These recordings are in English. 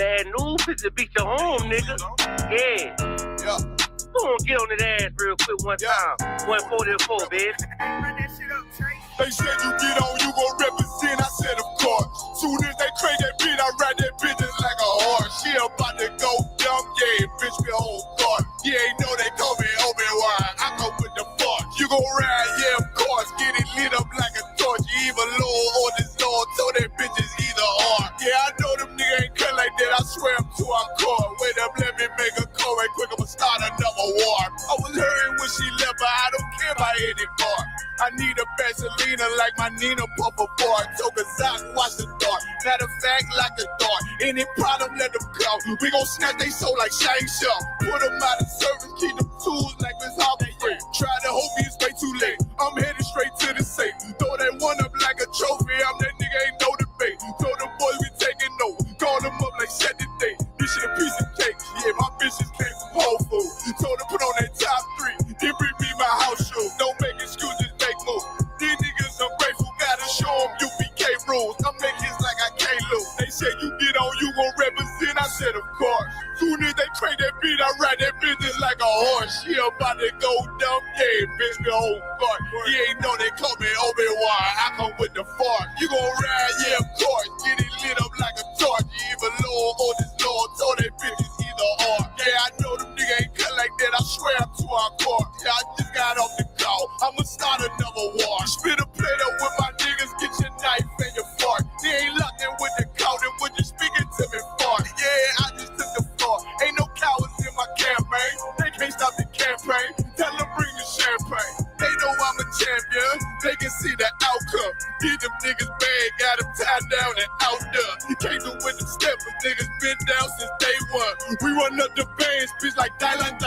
bad news. It's to beat your home, nigga. Yeah. Go on, get on that ass real quick one time. 144, bitch. They said you get on, you gon' represent. I said, of course. Soon as they crank that beat, I ride that bitch just like a horse. She about to go dumb, yeah, bitch, me whole thought. You ain't know they call me Obi-Wan. I come with the force. You gon' ride, yeah, of course. Get it lit up like a torch. You either low or this Lord, so that bitch is either or. Yeah, I know them niggas ain't cut like that. I swear I'm to our core. Wait up, let me make a call right quick. I'ma start another war. I was hurting when she left, but I don't care about anymore. I need a Vaseline like my Nina Puffer boy. Took a Zach, watch the dart. Matter of fact, like a dart. Any problem, let them go. We gon' snatch they soul like Shane Shaw. Put them out of service, keep them tools like Miss Harvey. Try to hope it's way too late. I'm headed straight to the safe. Throw that one up like a trophy. I'm that nigga, ain't no debate. Told them boys we taking notes. Call them up like set the date. This shit a piece of cake. Yeah, my bitches came from Whole Foods. Told them put on that top 3. Then bring me my house shoes. Don't make excuses. These niggas ungrateful, gotta show them UPK rules. I make hits like I can't lose. They said you get on, you gon' represent. I said, of course. Soon as they crank that beat, I ride that business like a horse. She about to go dumb, yeah, bitch, the whole part. You ain't know they call me Obi-Wan. I come with the force. You gon' ride, yeah, of course. Get it lit up like a torch. You either low or this Lord, so that bitch is either or. Yeah, I know them niggas ain't cut like that. I swear I'm to our core. Yeah, I just got off the call. I'ma start another war. Spit a plate up with my niggas, get your knife and your fork. They ain't locked in with the cow, then when you speaking to me for. Yeah, I just took the floor. Ain't no cowards in my campaign. They can't stop the campaign. Tell them bring the champagne. They know I'm a champion. They can see the outcome. Get them niggas bad, got them tied down and out there. You can't do with them steps, but niggas been down since day one. We run up the bands, bitch, like Dylan.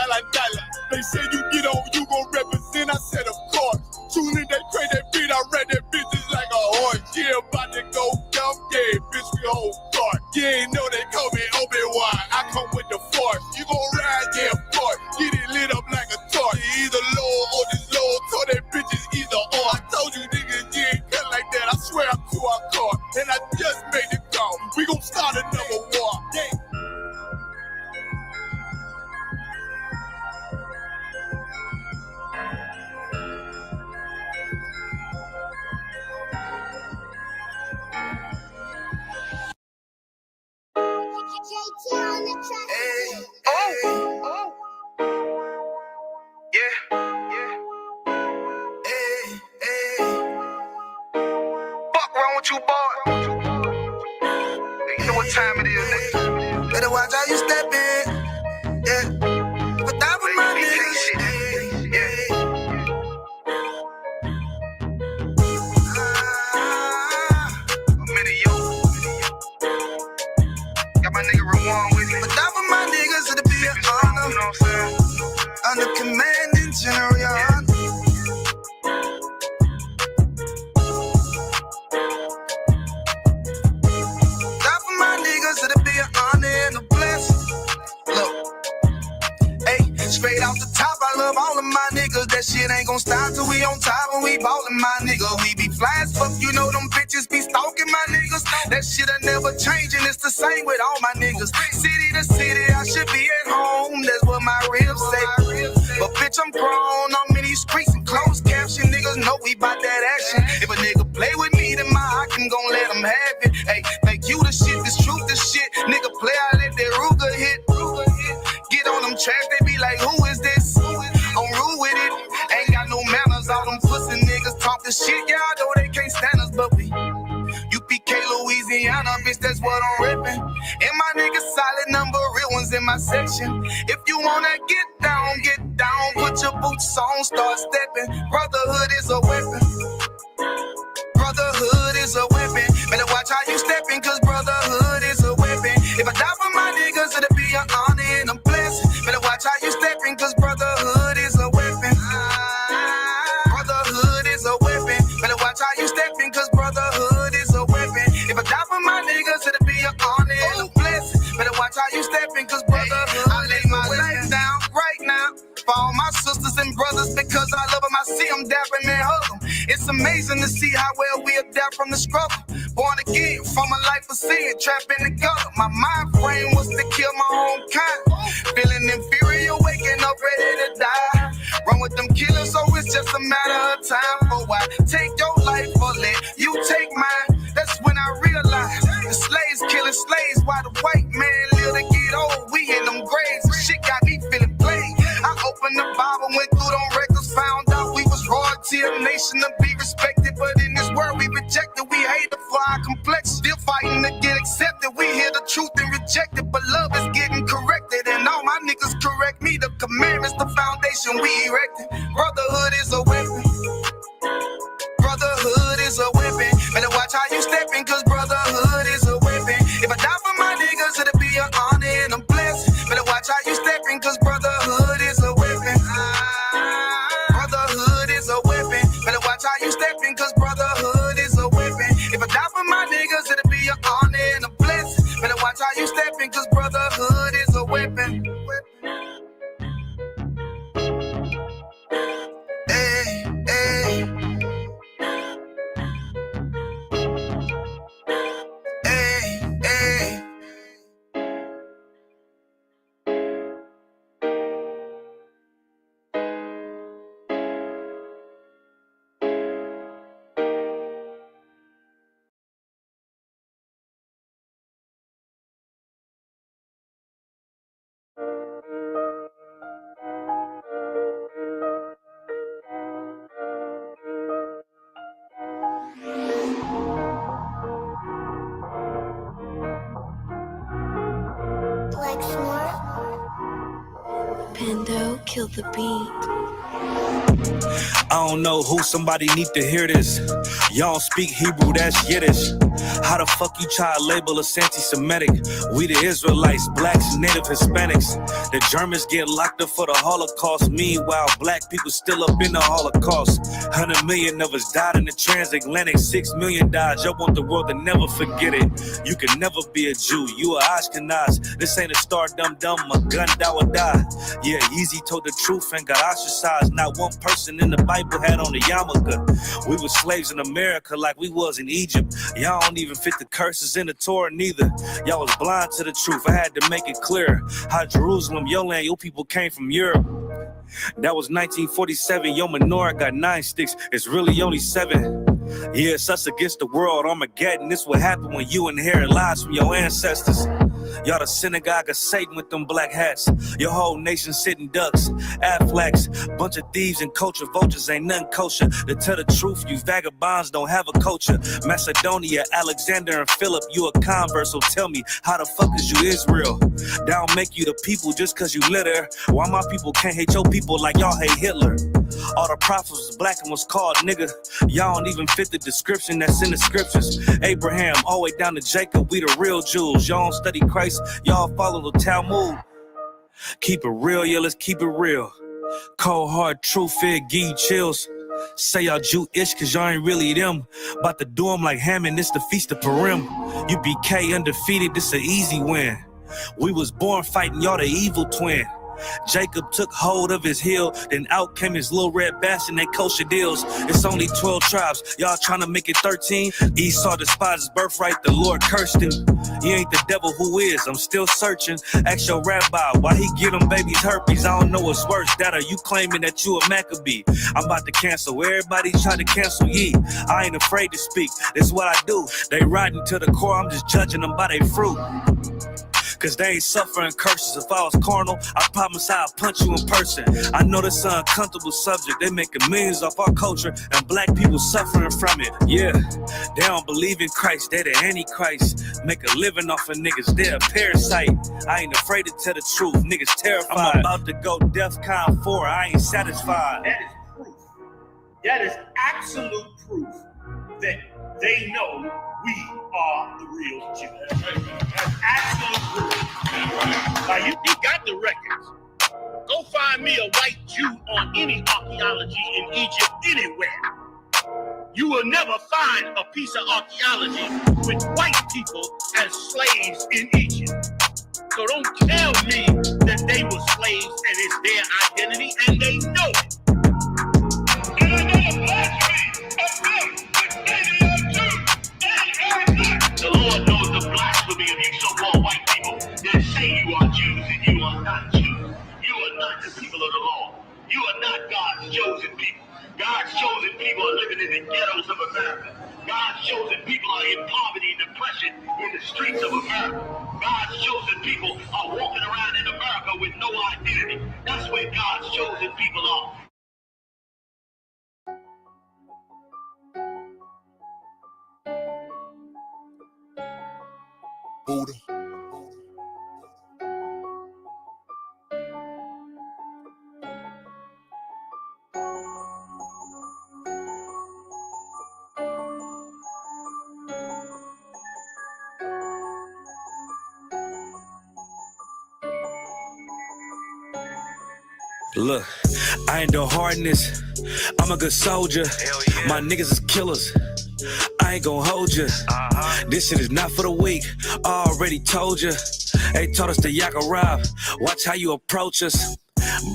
They say you get on, you gon' represent. I said, of course. Soon as they crank that beat, I read that bitch just like a horse. Yeah, about to go dumb, yeah, bitch, we whole start. You ain't know they call me Obi-Wan. I come with the force. You gon' ride, yeah, of course. Get it lit up like a torch. You either low or this low, so that bitch is either or. I told you niggas, you ain't cut like that. I swear I'm to our car. And I just made it call. We gon' start another war. Yeah. JT on the track. Hey, Oh. yeah. Hey. Fuck wrong with you, boy? You know what time it is, nigga. Better watch how you step in. Yeah. But that was my nigga. Yeah. I'm in a yo. Got my nigga Rawan with me. But that was my niggas, it'll be an honor. You know what I'm saying? Under commanding general, your honor. That for my niggas, it'll be an honor and a blessing. Look, hey, straight off the top, I love all of my niggas. That shit ain't gon' stop till we on top and we ballin', my nigga. We be fly as fuck, you know them bitches be stalking my niggas. That shit'll never change and it's the same with all my niggas. City to city, I should be at home. That's what my ribs say. But bitch, I'm grown. I'm in these streets and closed caption. Niggas know we bout that action. If a nigga play with me, then my Hakim gon' let him have it. Hey, make you the shit, this truth the shit. Nigga play, I let that Ruger hit. Get on them tracks, they be like, who is this? I'm rude with it. Ain't got no manners. All them pussy niggas talk the shit. Yeah, I know they can't stand us, but we UPK Louisiana, bitch, that's what I'm rippin'. And my niggas solid number, real ones in my section. If you wanna get down, put your boots on, start stepping. Brotherhood is a weapon. Brotherhood is a weapon. Better watch how you steppin', cause brotherhood is a weapon. If I die for my niggas, it'll be an honor and a blessing. Better watch how you steppin', cause brotherhood is a weapon. Brotherhood is a weapon. Better watch how you steppin', cause brotherhood is a weapon. If I die for my niggas, it'll be an honor and a blessing. Better watch how you steppin', cause brotherhood I lay my life down right now for all my sisters and brothers, because I love them. I see them dapping and hug them. It's amazing to see how well we adapt from the struggle. Born again from a life of sin, trapped in the gutter. My mind frame was to kill my own kind. Feeling inferior, waking up ready to die. Run with them killers, so it's just a matter of time. For why take your life or let you take mine? That's when I realized the slaves killing slaves while the white man live to get old. We in them graves, and shit got me feeling played. I opened the Bible, went through them records, found out we was royalty, a nation to be respected. But in this world we rejected, we hated for our complex. Still fighting to get accepted. We hear the truth and reject it, but love is getting corrected. And all my niggas correct me. The commandments, the foundation we erected. Brotherhood is a weapon. Brotherhood is a weapon. Better watch how you stepping, cause brotherhood is a weapon. If I die for my niggas, it'll be an honor and a blessing. Better watch how you stepping, cause brotherhood is a weapon. Brotherhood is a weapon. Better watch how you stepping, cause brotherhood is a weapon. If I die for my niggas, it'll be an honor and a blessing. Better watch how you stepping, cause brotherhood is a weapon. Hey, hey. Pando, kill the beat. I don't know who, somebody need to hear this. Y'all don't speak Hebrew, that's Yiddish. How the fuck you try to label us anti-Semitic? We the Israelites, blacks, native Hispanics. The Germans get locked up for the Holocaust. Meanwhile, black people still up in the Holocaust. 100 million of us died in the transatlantic. 6 million died. Y'all want the world to never forget it. You can never be a Jew. You a Ashkenaz. This ain't a star dum-dum. A gun that would die. Yeah, Yeezy told the truth and got ostracized. Not one person in the Bible had on the yarmulke. We were slaves in America like we was in Egypt. Y'all don't even fit the curses in the Torah neither. Y'all was blind to the truth. I had to make it clear how Jerusalem, your land, your people came from Europe. That was 1947. Your menorah got 9 sticks. It's really only 7. Yeah, it's us against the world. Armageddon. This what happened when you inherit lies from your ancestors. Y'all the synagogue of Satan with them black hats. Your whole nation sitting ducks, Aflacs, bunch of thieves and culture vultures, ain't nothing kosher. To tell the truth, you vagabonds don't have a culture. Macedonia, Alexander and Philip, you a convert, so tell me, how the fuck is you Israel? That don't make you the people just cause you live there. Why my people can't hate your people like y'all hate Hitler? All the prophets was black and was called nigga. Y'all don't even fit the description that's in the scriptures. Abraham, all the way down to Jacob, we the real Jews. Y'all don't study Christ, y'all follow the Talmud. Keep it real, yeah, let's keep it real. Cold hard truth, it give you chills. Say y'all Jewish cause y'all ain't really them. About to do them like Hammond, it's the Feast of Purim. You BK undefeated, this an easy win. We was born fighting, y'all the evil twin. Jacob took hold of his heel, then out came his little red bastard and kosher deals. It's only 12 tribes, y'all trying to make it 13. Esau despised his birthright, the Lord cursed him. He ain't the devil, who is? I'm still searching. Ask your rabbi, why he get them babies herpes? I don't know what's worse, that or you claiming that you a Maccabee. I'm about to cancel, everybody try to cancel ye. I ain't afraid to speak, this what I do. They riding to the core, I'm just judging them by their fruit. Cause they ain't suffering curses. If I was carnal, I promise I'll punch you in person. I know this is an uncomfortable subject. They making millions off our culture and black people suffering from it. Yeah, they don't believe in Christ. They the Antichrist. Make a living off of niggas. They're a parasite. I ain't afraid to tell the truth. Niggas terrified. I'm about to go DEFCON 4. I ain't satisfied. That is proof. That is absolute proof that they know we are the real Jews. That's absolute proof. Now you got the records. Go find me a white Jew on any archaeology in Egypt anywhere. You will never find a piece of archaeology with white people as slaves in Egypt. So don't tell me that they were slaves and it's their identity, and they know it. And I know the blasphemy of them, but they are Jews. chosen people. God's chosen people are living in the ghettos of America. God's chosen people are in poverty and depression in the streets of America. God's chosen people are walking around in America with no identity. That's where God's chosen people are. Buddha. Look, I ain't the hardness. I'm a good soldier. Yeah. My niggas is killers. I ain't gon' hold you. This shit is not for the weak. I already told you. They taught us to yak a rob. Watch how you approach us.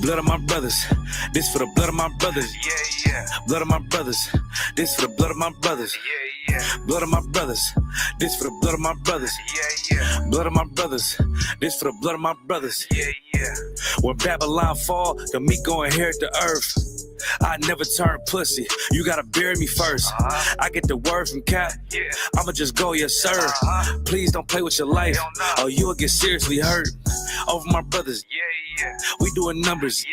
Blood of my brothers. This for the blood of my brothers. Yeah. Blood of my brothers. This for the blood of my brothers. Yeah. Blood of my brothers. This for the blood of my brothers. Yeah. Blood of my brothers. This for the blood of my brothers. Yeah. When Babylon fall, the meat gon' inherit the earth. I never turn pussy. You gotta bury me first. I get the word from Cap. I'ma just go, yes sir. Please don't play with your life, or you'll get seriously hurt. Over my brothers. We doing numbers.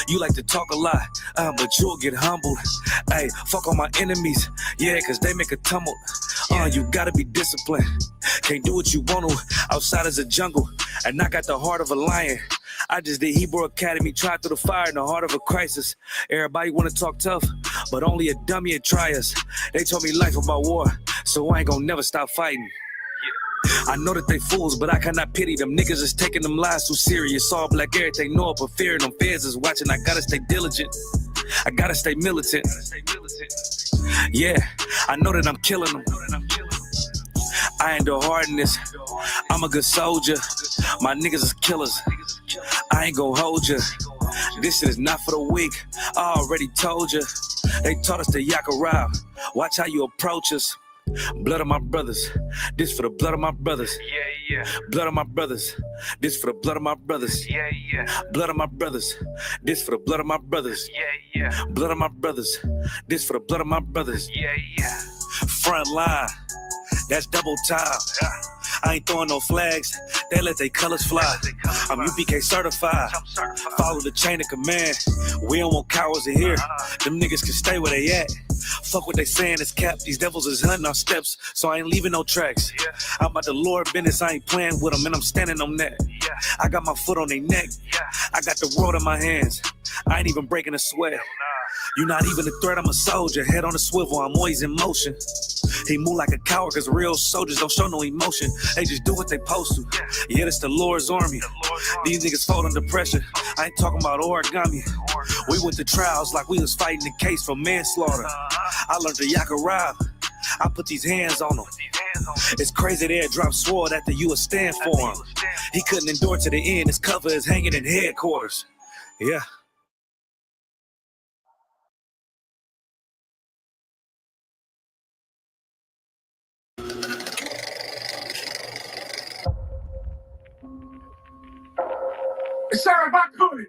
You like to talk a lot, but you'll get humbled. Hey, fuck all my enemies. Yeah, cause they make a tumble. You gotta be disciplined. Can't do what you want to. Outside is a jungle, and I got the heart of a lion. I just did Hebrew Academy, tried through the fire in the heart of a crisis. Everybody wanna talk tough, but only a dummy would try us. They told me life about war, so I ain't gonna never stop fighting. I know that they fools, but I cannot pity them. Niggas is taking them lies too serious. All black everything, know it, but fear them. Feds is watching, I gotta stay diligent. I gotta stay militant. Yeah, I know that I'm killing them. I ain't the hardness. I'm a good soldier. My niggas is killers. I ain't gon' hold you. This shit is not for the weak. I already told you. They taught us to yak a rob. Watch how you approach us. Blood of my brothers. This for the blood of my brothers. Blood of my brothers. This for the blood of my brothers. Blood of my brothers. This for the blood of my brothers. Blood of my brothers. This for the blood of my brothers. Front line. That's double time. I ain't throwing no flags. They let their colors fly. I'm UPK certified. Follow the chain of command. We don't want cowards in here. Them niggas can stay where they at. Fuck what they saying, it's cap. These devils is hunting our steps, so I ain't leaving no tracks. I'm about the Lord business, I ain't playing with them, and I'm standing on that. I got my foot on their neck. I got the world in my hands. I ain't even breaking a sweat. You're not even a threat, I'm a soldier. Head on a swivel, I'm always in motion. He move like a coward, cause real soldiers don't show no emotion. They just do what they supposed to. Yeah, it's the Lord's army. These niggas fold under pressure. I ain't talking about origami. We went to trials like we was fighting the case for manslaughter. I learned to yak a rob. I put these hands on them. It's crazy they had dropped sword after you would stand for him. He couldn't endure to the end. His cover is hanging in headquarters. Yeah. Sir, if I could,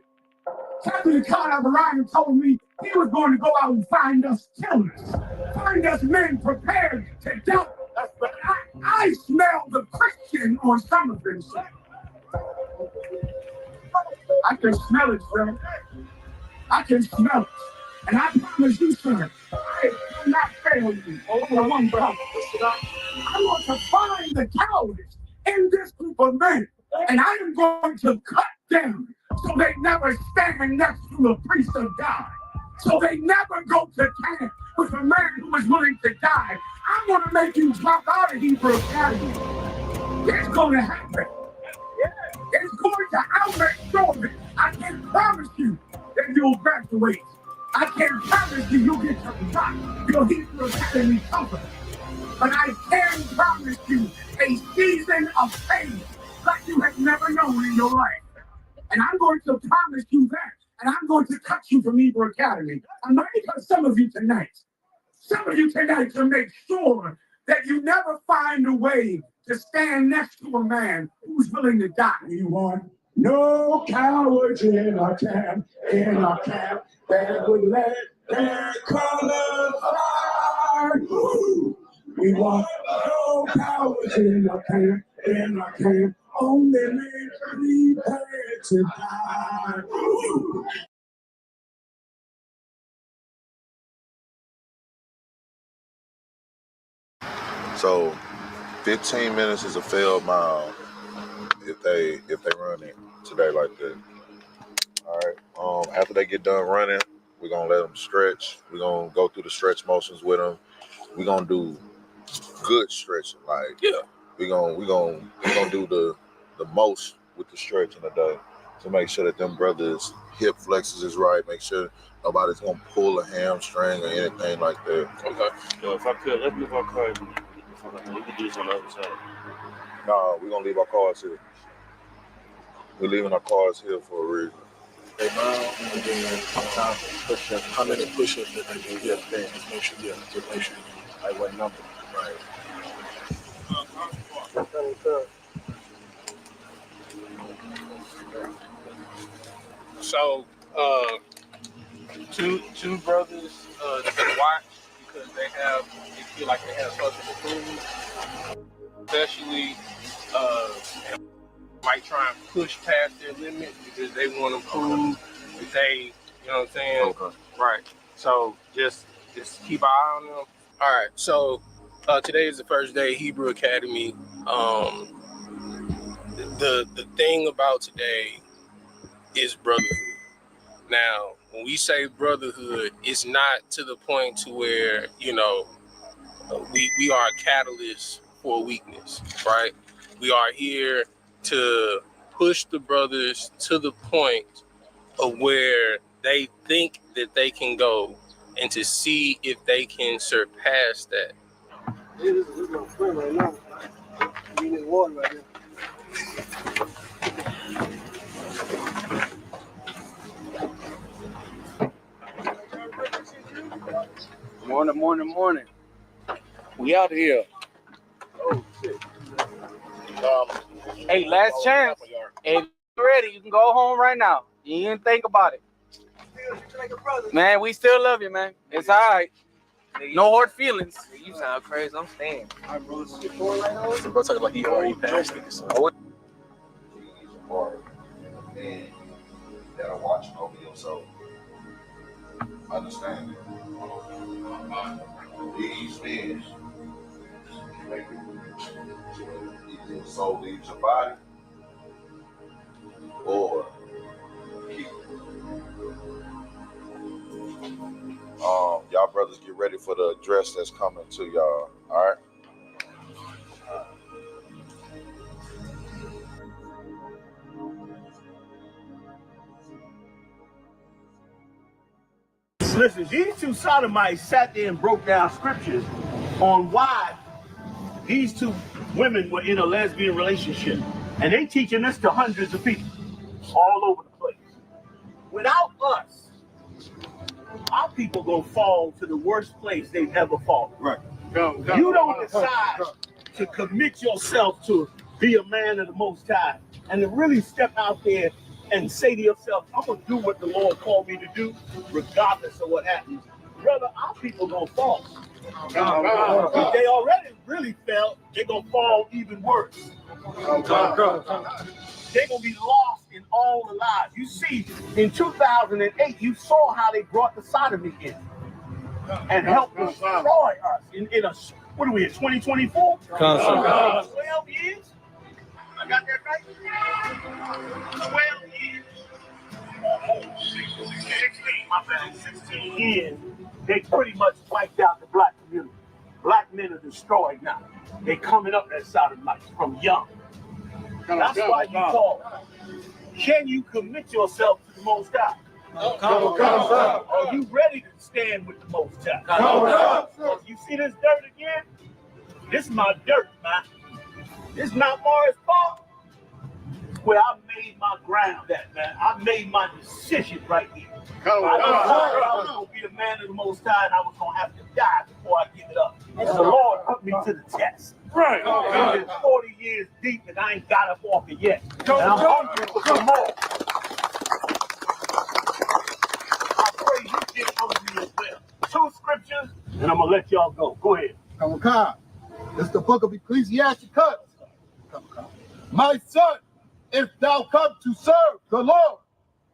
Captain Carter Ryan told me he was going to go out and find us killers, find us men prepared to die. But I smell the Christian on some of them, sir. I can smell it, sir. I can smell it. And I promise you, sir, I will not fail you. Oh, one brother. I'm going to find the cowards in this group of men, and I am going to cut them so they never stand next to a priest of God, so they never go to camp with a man who is willing to die. I'm going to make you drop out of Hebrew Academy. It's going to happen. It's going to outlet. I can promise you that you'll graduate. I can promise you'll get your Hebrew Academy cover. But I can promise you a season of pain like you have never known in your life. And I'm going to promise you that. And I'm going to cut you from Hebrew Academy. I'm going to cut some of you tonight to make sure that you never find a way to stand next to a man who's willing to die. You want? No cowards in our camp, that would let their colors fly. We want no cowards in our camp, only men prepared to die. So 15 minutes is a failed mile if they run it today like that. All right. After they get done running, we're gonna let them stretch. We're gonna go through the stretch motions with them. We're gonna do good stretching. Like we're gonna do the most with the stretching today to make sure that them brothers' hip flexors is right. Make sure nobody's gonna pull a hamstring or anything like that. Okay. So if I could, let's move our cars. We could do this on the other side. No, we're gonna leave our cars here. We're leaving our cars here for a reason. Hey, man, how many push-ups did they do? Yeah, just make sure. I went number. Right. So, two brothers to watch because they feel like they have something to prove. Especially, might try and push past their limit because they want to prove that they, you know what I'm saying? Okay. Right. So just keep an eye on them. All right. So today is the first day of Hebrew Academy. The thing about today is brotherhood. Now, when we say brotherhood, it's not to the point to where, you know, we are a catalyst for weakness, right? We are here to push the brothers to the point of where they think that they can go and to see if they can surpass that. This is my friend right now. We need water right now. Morning. We out here. Oh, shit. Hey, last chance. If you're ready, you can go home right now. You didn't think about it. Man, we still love you, man. It's all right. No hard feelings. You sound crazy. I'm staying. Bro talking like he already passed it. So. And that are watching over you. So understand it. These fish make it either your soul leaves your body or keep it. Y'all brothers get ready for the address that's coming to y'all. All right. Listen, these two sodomites sat there and broke down scriptures on why these two women were in a lesbian relationship. And they teaching this to hundreds of people all over the place. Without us, our people gonna fall to the worst place they've ever fallen. Right. You don't decide to commit yourself to be a man of the Most High and to really step out there and say to yourself, I'm going to do what the Lord called me to do, regardless of what happens. Brother, our people going to fall. If they already really fell, they're going to fall even worse. They're going to be lost in all the lies. You see, in 2008, you saw how they brought the sodomy in and helped destroy us. In a, what are we in, 2024? 12 years? I got that right? 12 years. 16, my bad, 16 years. They pretty much wiped out the black community. Black men are destroyed now. They coming up that side of life from young. That's why you call it. Can you commit yourself to the Most High? Are you ready to stand with the Most High? You see this dirt again? This is my dirt, man. This is Mount Morris Park, where I made my ground at, man. I made my decision right here. I was going to be the man of the Most High, and I was going to have to die before I give it up. And the Lord put me to the test. Right. It's been 40 years deep and I ain't got up off it yet. And I'm hungry for some more. I pray you get hungry as well. 2 scriptures, and I'm going to let y'all go. Go ahead. Come on, it's the book of Ecclesiastes. My son, if thou come to serve the Lord,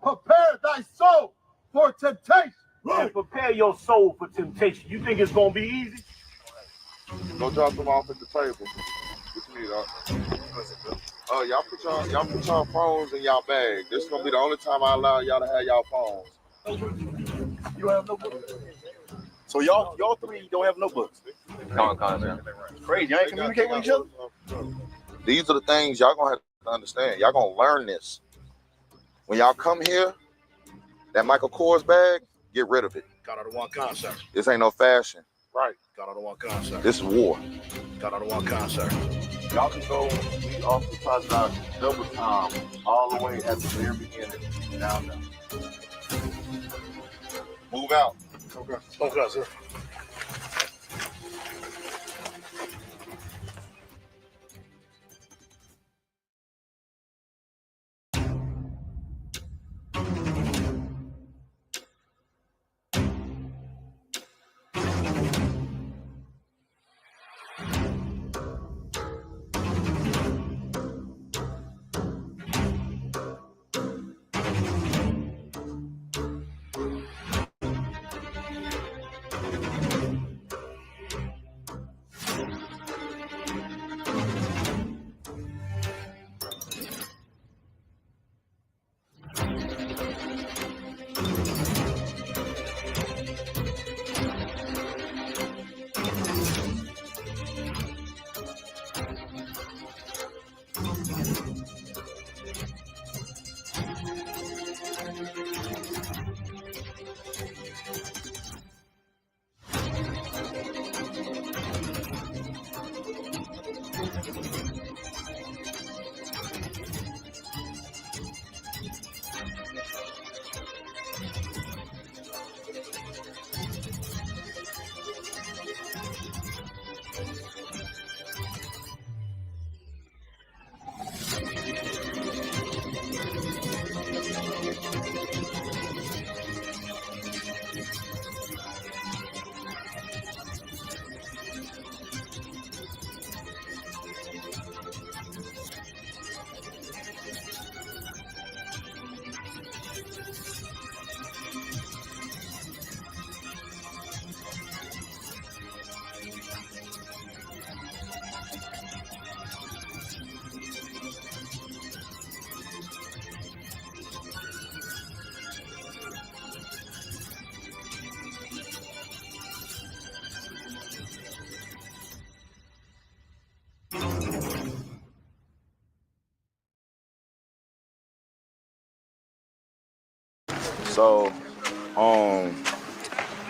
prepare thy soul for temptation. Right. And prepare your soul for temptation. You think it's going to be easy? Go drop them off at the table. What you need, y'all put y'all phones in y'all bag. This is gonna be the only time I allow y'all to have y'all phones. You have no books. So y'all 3 don't have no books. man. Crazy. Y'all ain't communicate with each other. These are the things y'all gonna have to understand. Y'all gonna learn this. When y'all come here, that Michael Kors bag, get rid of it. Got out of one concert. This ain't no fashion. Right. Got out of one concert. This is war. Got out of one concert. Y'all can go meet off the Tazar double time all the way at the very beginning. Down there. Move out. Okay, sir.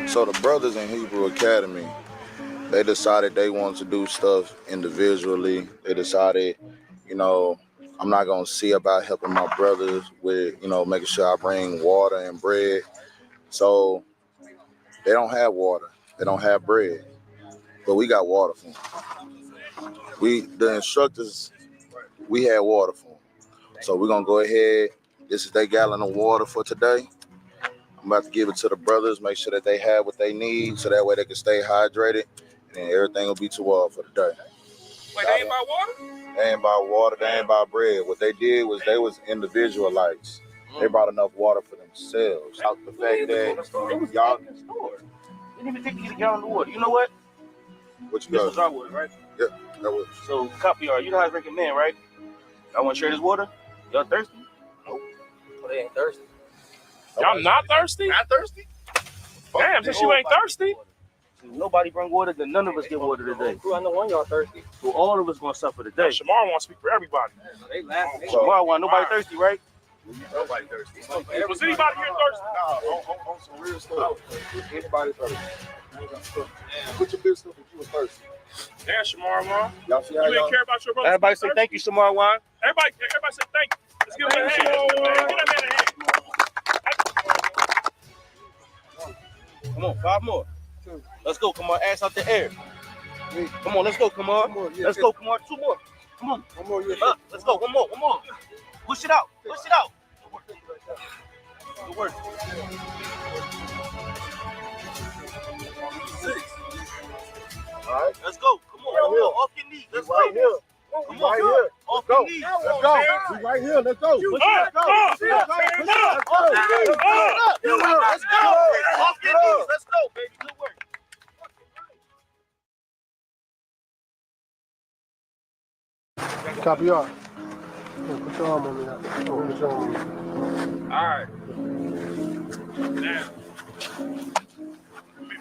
So the brothers in Hebrew Academy, they decided they wanted to do stuff individually. They decided, I'm not going to see about helping my brothers with, making sure I bring water and bread. So they don't have water. They don't have bread. But we got water for them. The instructors, we had water for them. So we're going to go ahead. This is their gallon of water for today. I'm about to give it to the brothers, make sure that they have what they need so that way they can stay hydrated and then everything will be too well for the day. Wait, they ain't buy water? They ain't buy water, they ain't buy bread. What they did was they was individualites. They brought enough water for themselves. Out the fact that y'all didn't even think to get a gallon of water. You know what? What you this got? was our water, right? Yeah, that was. So, copy y'all. You know how to drinking men, right? Y'all want to share this water? Y'all thirsty? Nope. Well, they ain't thirsty. Y'all not thirsty? Not thirsty? Damn, since you ain't thirsty. Nobody bring water, then none of us get water today. I know one y'all thirsty. So all of us gonna suffer today. Shamar want to speak for everybody. They laughing. Shamar want nobody thirsty, right? Nobody thirsty. Was anybody here thirsty? On some real stuff. Everybody thirsty. Put your business if you was thirsty. Damn, Shamar, man. Y'all see how You didn't care about your brother. Everybody say thank you, Shamar Wine. Everybody say thank you. Let's give him a hand. Give that man a hand. Come on, 5 more. Let's go. Come on, ass out the air. Come on, let's go, Kamar. Let's go, Kamar. 2 more. Come on. One more. Let's go. One more. Push it out. Good work. 6. All right. Let's go. Come on. Off your knees. Let's go. Right here. Come Right on. here. Off Let's go. your knees. Let's go. We right here. Let's go. Let's go. Let's go. Off your knees. Let's go, baby. Good work. Copy y'all. Put your arm on me now. Put your arm on me. All right. Now,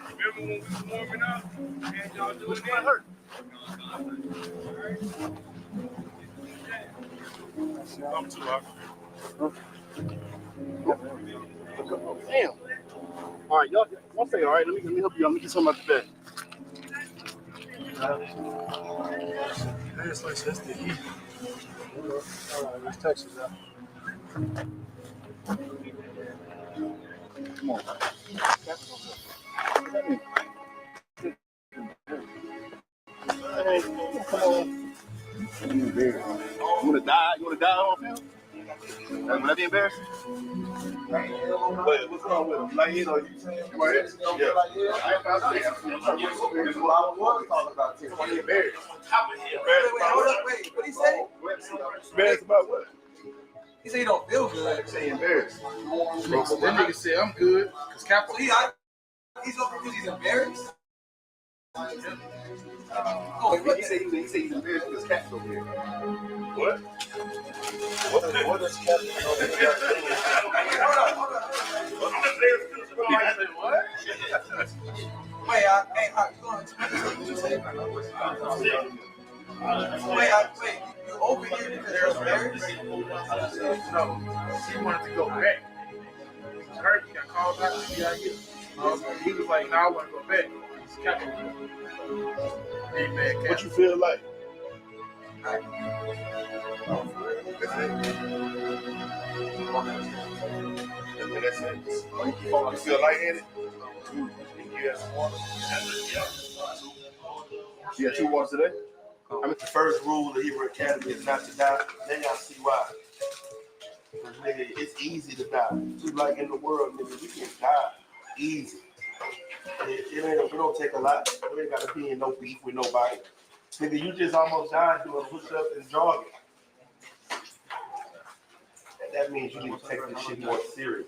remember when we was warming up and y'all doing that? Hurt. I'm too hot. Damn. All right, y'all. One second. All right, let me help you. Let me get something out the bed. That's the heat. All right, let's Texas out. Come on. Hey, come on. You wanna die? You wanna die on film? Would that be embarrassing? What's wrong with him? Like, you know, you saying? Right here? Yeah. I ain't about to say that. This is what I was talking about. Wait, what he say? Embarrassed about what? He said he don't feel good. He say embarrassed. That nigga said I'm good. Cause Capo. He's over because he's embarrassed. Oh, he said he's embarrassed because Cap's over here. What? What is Cap? Hold on. What? Wait, you going to wait, you over here because you're embarrassed? No, she wanted to go back. Her, he got called back to be out here. He was like, no, I want to go back. What you feel like? That's it. You feel lightheaded? You got some water? You got 2 waters today? I mean, the first rule of the Hebrew Academy is not to die. Then y'all see why. Because, nigga, it's easy to die. Just like in the world, nigga, we can die easy. It don't take a lot. We ain't got to be in no beef with nobody. Nigga, you just almost died doing push-ups and jogging. That means you need to take this shit more serious.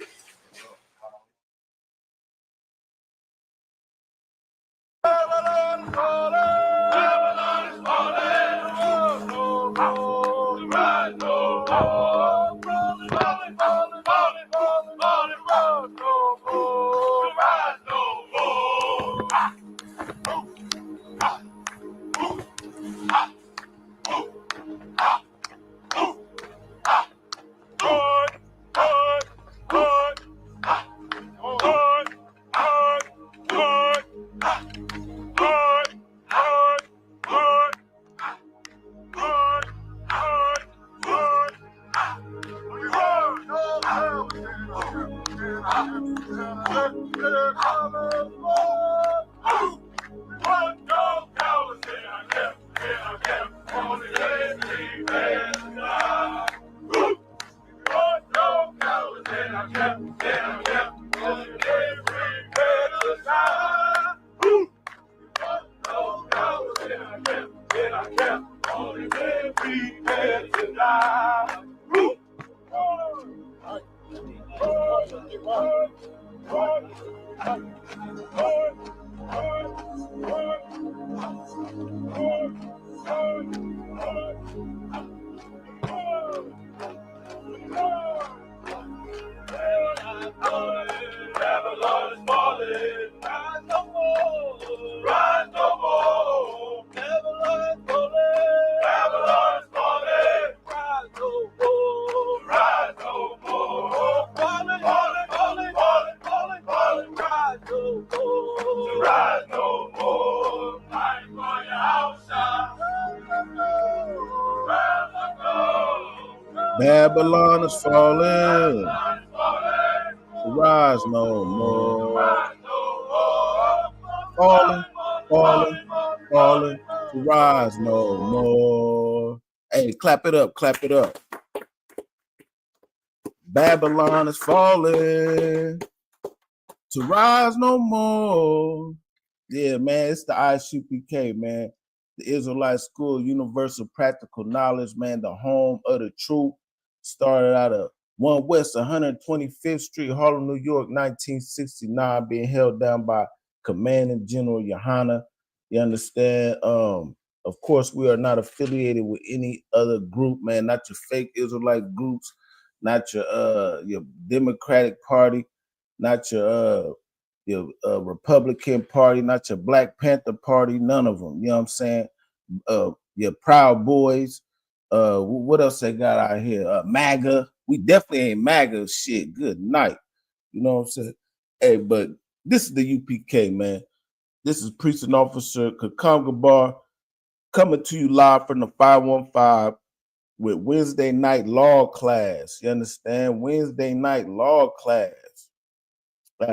Babylon is falling. Rise no more. Falling, falling, falling to rise no more. Hey, clap it up, clap it up. Babylon is falling to rise no more. Yeah, man, it's the ISUPK, man. The Israelite School, Universal Practical Knowledge, man, the home of the truth. Started out of 1 West 125th Street, Harlem, New York, 1969, being held down by Commanding General Yohana. You understand? Of course, we are not affiliated with any other group, man, not your fake Israelite groups, not your Democratic Party, not your Republican Party, not your Black Panther Party, none of them. You know what I'm saying? Your Proud Boys. What else they got out here? MAGA. We definitely ain't MAGA shit. Good night. You know what I'm saying? Hey, but this is the UPK, man. This is Precinct Officer Kakonga Bar coming to you live from the 515 with Wednesday night law class. You understand? Wednesday night law class.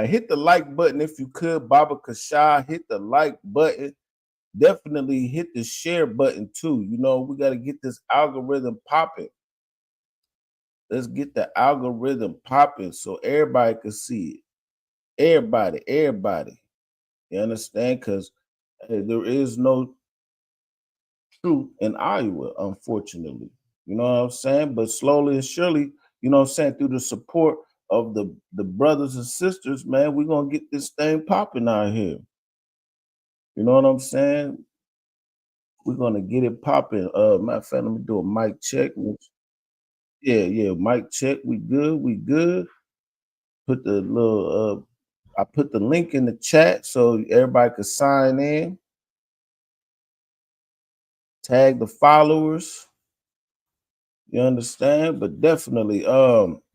Hit the like button if you could, Baba Kashai. Hit the like button. Definitely hit the share button too. You know, we got to get this algorithm popping. Let's get the algorithm popping so everybody can see it. Everybody. You understand? Because there is no truth in Iowa, unfortunately. You know what I'm saying? But slowly and surely, you know what I'm saying, through the support of the brothers and sisters, man, we're going to get this thing popping out here. You know what I'm saying? We're going to get it popping. Matter of fact, let me do a mic check. Yeah, mic check. We good. Put the little, I put the link in the chat so everybody could sign in. Tag the followers. You understand? But definitely,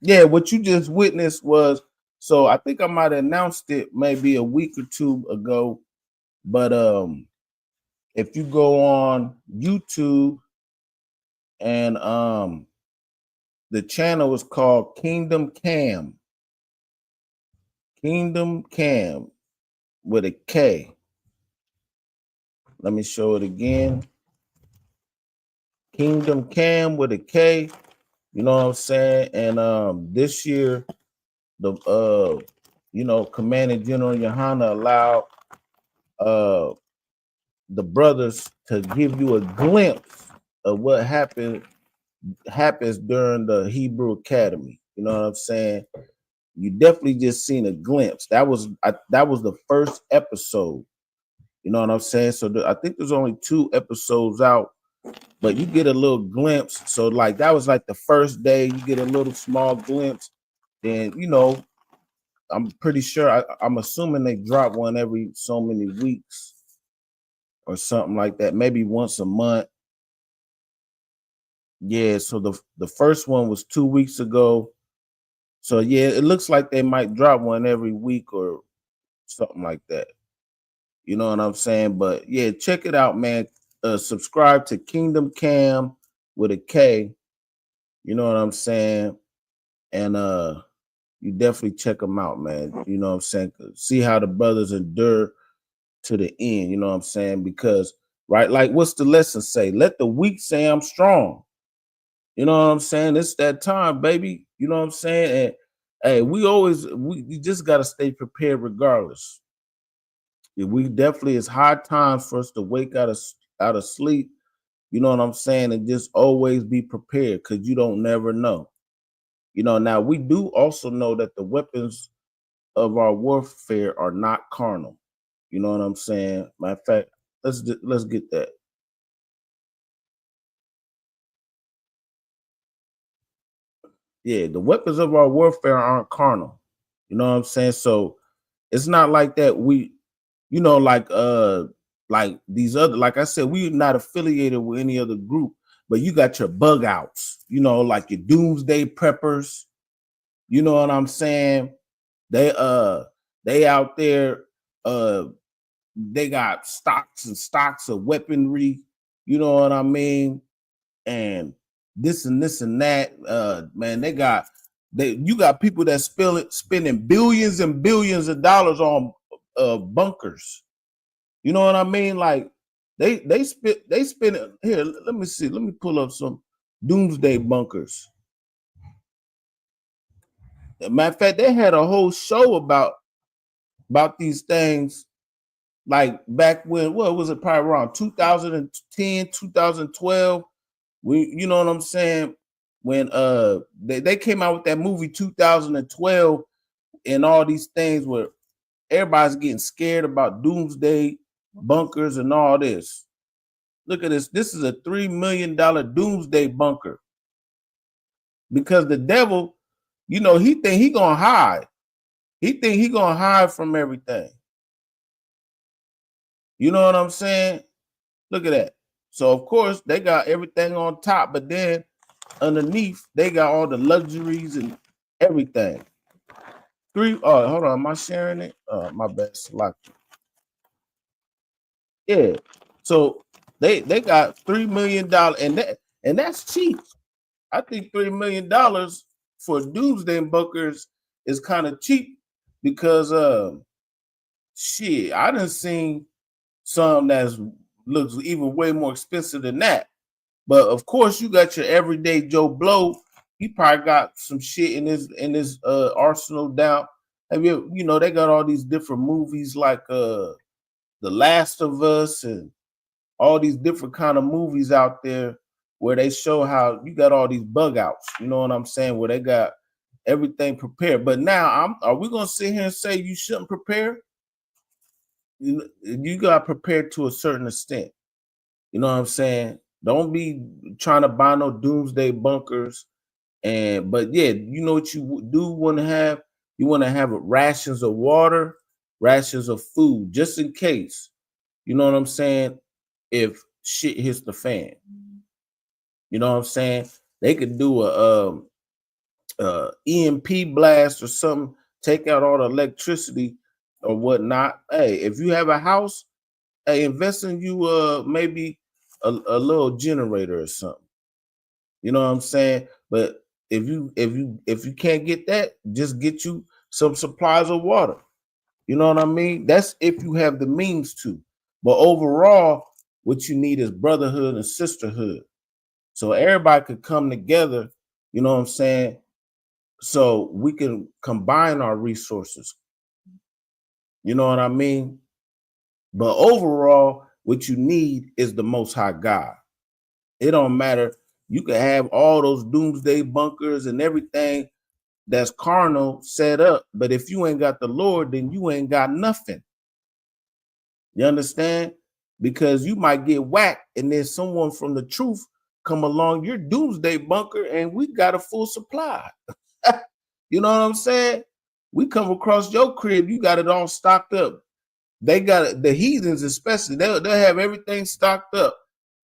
yeah, what you just witnessed was, so I think I might have announced it maybe a week or two ago, but if you go on YouTube and the channel is called Kingdom Cam with a K. Let me show it again. Kingdom Cam with a K. You know what I'm saying? And this year, the Commanding General Yohana allowed the brothers to give you a glimpse of what happens during the Hebrew Academy. You know what I'm saying? You definitely just seen a glimpse. That was the first episode. You know what I'm saying? So I think there's only 2 episodes out, but you get a little glimpse. So like that was like the first day. You get a little small glimpse. Then I'm pretty sure. I'm assuming they drop one every so many weeks or something like that. Maybe once a month. Yeah. So the first one was 2 weeks ago. So yeah, it looks like they might drop one every week or something like that. You know what I'm saying? But yeah, check it out, man. Subscribe to Kingdom Cam with a K. You know what I'm saying? And you definitely check them out, man. You know what I'm saying? See how the brothers endure to the end. You know what I'm saying? Because, right, like what's the lesson say? Let the weak say I'm strong. You know what I'm saying? It's that time, baby. You know what I'm saying? And hey, we just got to stay prepared regardless. We definitely, it's high time for us to wake out of sleep. You know what I'm saying? And just always be prepared, because you don't never know. You know, now we do also know that the weapons of our warfare are not carnal. You know what I'm saying? Matter of fact, let's get that. Yeah, the weapons of our warfare aren't carnal. You know what I'm saying? So it's not like that like these other, like I said, we're not affiliated with any other group, but you got your bug outs, like your doomsday preppers. You know what I'm saying? They out there, they got stocks and stocks of weaponry, you know what I mean? And this and that, man, you got people that spending billions and billions of dollars on bunkers. You know what I mean? Like, They spend it here. Let me see. Let me pull up some doomsday bunkers. Matter of fact, they had a whole show about these things, like back when, what was it, probably around 2010, 2012. You know what I'm saying? When they came out with that movie 2012, and all these things where everybody's getting scared about doomsday bunkers and all this. Look at this. This is a $3 million doomsday bunker. Because the devil, you know, he think he gonna hide. He think he gonna hide from everything. You know what I'm saying? Look at that. So of course they got everything on top, but then underneath they got all the luxuries and everything. Hold on, am I sharing it? My bad, select. Yeah. So they got $3 million, and that's cheap. I think $3 million for doomsday bunkers is kind of cheap because shit, I done seen some that looks even way more expensive than that. But of course, you got your everyday Joe Blow. He probably got some shit in his arsenal down. You know, they got all these different movies like The Last of Us and all these different kind of movies out there where they show how you got all these bug outs. You know what I'm saying? Where they got everything prepared. But now, are we gonna sit here and say you shouldn't prepare? You got prepared to a certain extent. You know what I'm saying? Don't be trying to buy no doomsday bunkers. But yeah, you know what you do want to have? You want to have rations of water, rations of food, just in case. You know what I'm saying? If shit hits the fan. You know what I'm saying? They could do a EMP blast or something, take out all the electricity or whatnot. Hey, if you have a house, hey, invest in you maybe a little generator or something. You know what I'm saying? But if you can't get that, just get you some supplies of water. You know what I mean? That's if you have the means to. But overall, what you need is brotherhood and sisterhood. So everybody could come together, you know what I'm saying? So we can combine our resources. You know what I mean? But overall, what you need is the Most High God. It don't matter. You can have all those doomsday bunkers and everything that's carnal set up, but if you ain't got the Lord, then you ain't got nothing. You understand? Because you might get whacked, and then someone from the truth come along your doomsday bunker, and we got a full supply. You know what I'm saying? We come across your crib, you got it all stocked up. They got it, the heathens especially, they'll have everything stocked up.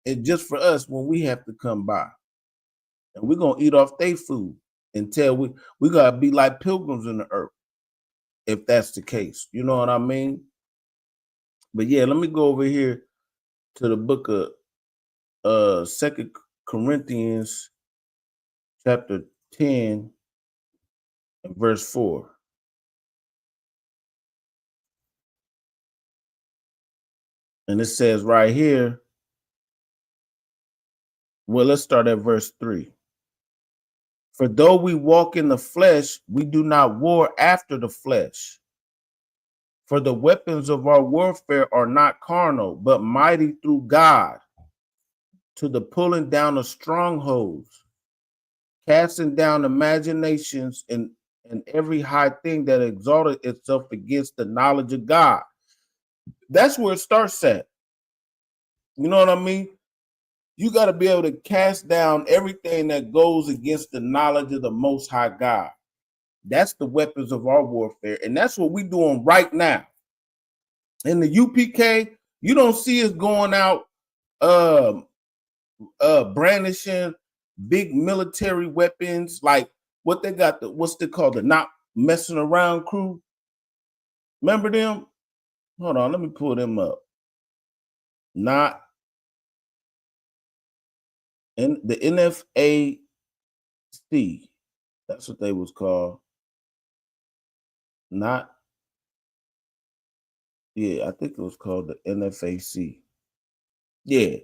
And just for us when we have to come by. And we're gonna eat off their food until we gotta be like pilgrims in the earth, if that's the case. You know what I mean? But yeah, let me go over here to the book of 2 Corinthians chapter 10 and verse 4. And it says right here, well, let's start at verse 3. For though we walk in the flesh, we do not war after the flesh. For the weapons of our warfare are not carnal, but mighty through God to the pulling down of strongholds, casting down imaginations and every high thing that exalted itself against the knowledge of God. That's where it starts at. You know what I mean? You got to be able to cast down everything that goes against the knowledge of the Most High God. That's the weapons of our warfare. And that's what we're doing right now. In the UPK, you don't see us going out brandishing big military weapons like what they got, what's they called, the not messing around crew. Remember them? Hold on, let me pull them up. Not in the NFAC. That's what they was called. Not, yeah, I think it was called the NFAC. Yeah.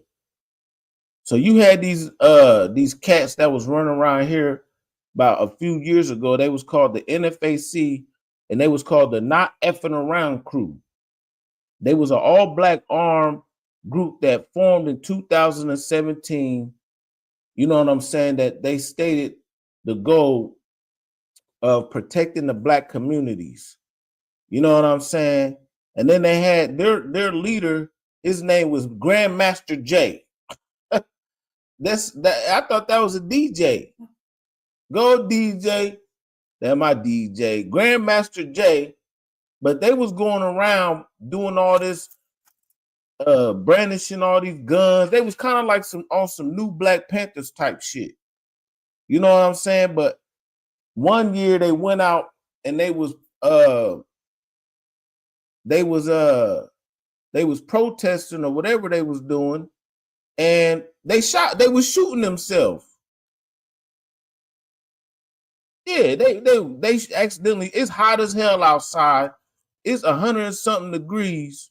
So you had these cats that was running around here about a few years ago. They was called the NFAC, and they was called the Not Effing Around Crew. They was an all-black armed group that formed in 2017. You know what I'm saying? That they stated the goal of protecting the black communities. You know what I'm saying? And then they had their leader. His name was Grandmaster Jay. I thought that was a DJ. Go DJ. That's my DJ. Grandmaster Jay. But they was going around doing all this, brandishing all these guns. They was kind of like on some new Black Panthers type shit. You know what I'm saying? But one year they went out and they was protesting or whatever they was doing, and they was shooting themselves. Yeah, they accidentally, it's hot as hell outside. It's 100-something degrees.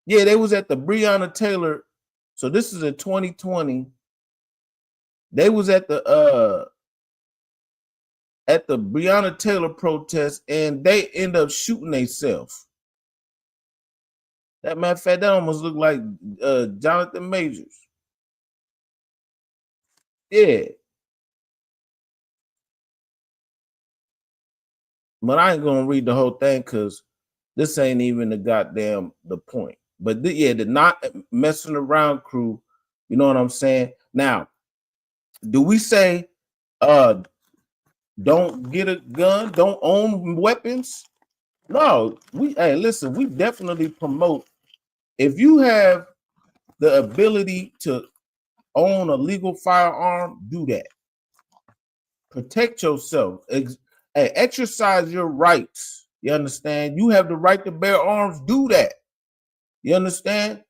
Yeah, they was at the Breonna Taylor. So this is in 2020. They was at the Breonna Taylor protest, and they end up shooting themselves. That matter of fact, that almost looked like Jonathan Majors. Yeah. But I ain't gonna read the whole thing because this ain't even the point. But the Not Messing Around crew, you know what I'm saying? Now, do we say don't get a gun, don't own weapons? No, we definitely promote. If you have the ability to own a legal firearm, do that. Protect yourself. Exercise your rights. You understand? You have the right to bear arms. Do that. You understand?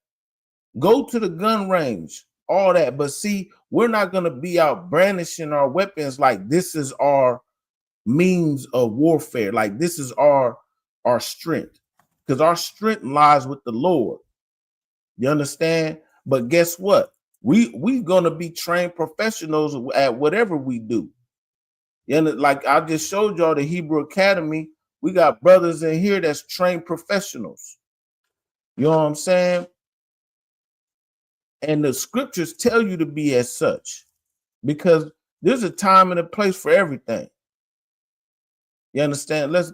Go to the gun range. All that. But see, we're not going to be out brandishing our weapons like this is our means of warfare. Like this is our strength. Because our strength lies with the Lord. You understand? But guess what? We're going to be trained professionals at whatever we do. And like I just showed y'all the Hebrew Academy, we got brothers in here that's trained professionals. You know what I'm saying? And the scriptures tell you to be as such because there's a time and a place for everything. You understand? Let's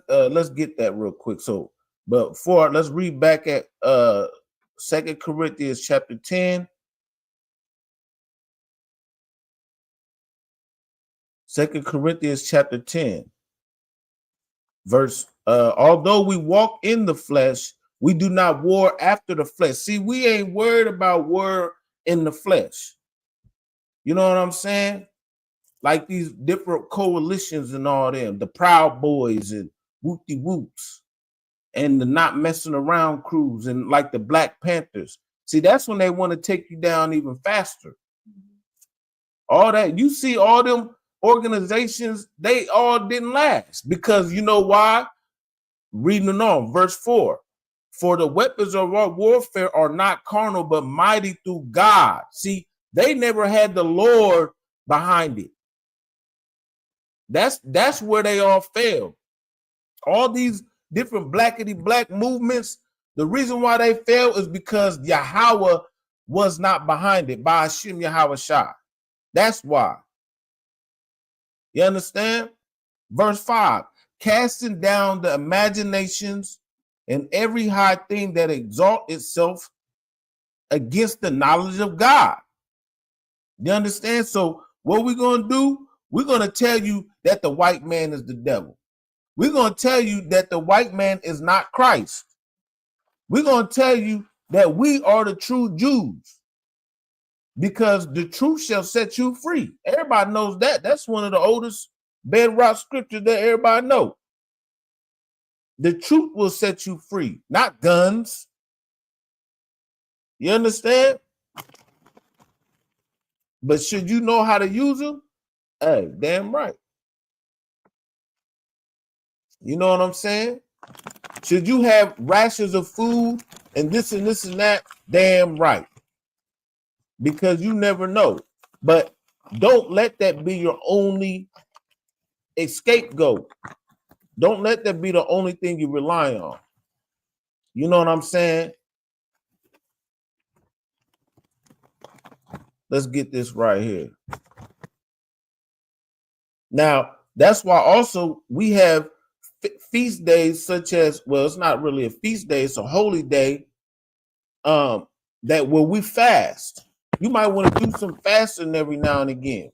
get that real quick. So, but before, let's read back at 2 Corinthians chapter 10. 2 Corinthians chapter 10, verse, although we walk in the flesh, we do not war after the flesh. See, we ain't worried about war in the flesh. You know what I'm saying? Like these different coalitions and all them, the Proud Boys and Whoopty Whoops and the Not Messing Around crews and like the Black Panthers. See, that's when they want to take you down even faster. All that, you see all them organizations, they all didn't last because you know why? Reading on verse 4, for the weapons of our warfare are not carnal but mighty through God. See, they never had the Lord behind it. That's where they all failed. All these different black movements, the reason why they failed is because Yahweh was not behind it. By Hashem Yahweh Shah. That's why. You understand? Verse 5, casting down the imaginations and every high thing that exalts itself against the knowledge of God. You understand? So what we're going to do, we're going to tell you that the white man is the devil. We're going to tell you that the white man is not Christ. We're going to tell you that we are the true Jews. Because the truth shall set you free. Everybody knows that. That's one of the oldest bedrock scriptures that everybody knows. The truth will set you free, not guns. You understand? But should you know how to use them? Hey, damn right. You know what I'm saying? Should you have rations of food and this and that? Damn right. because you never know. But don't let that be your only scapegoat. Don't let that be the only thing you rely on. You know what I'm saying? Let's get this right here. Now, that's why also we have feast days such as, well, it's not really a feast day, it's a holy day, that where we fast. You might want to do some fasting every now and again.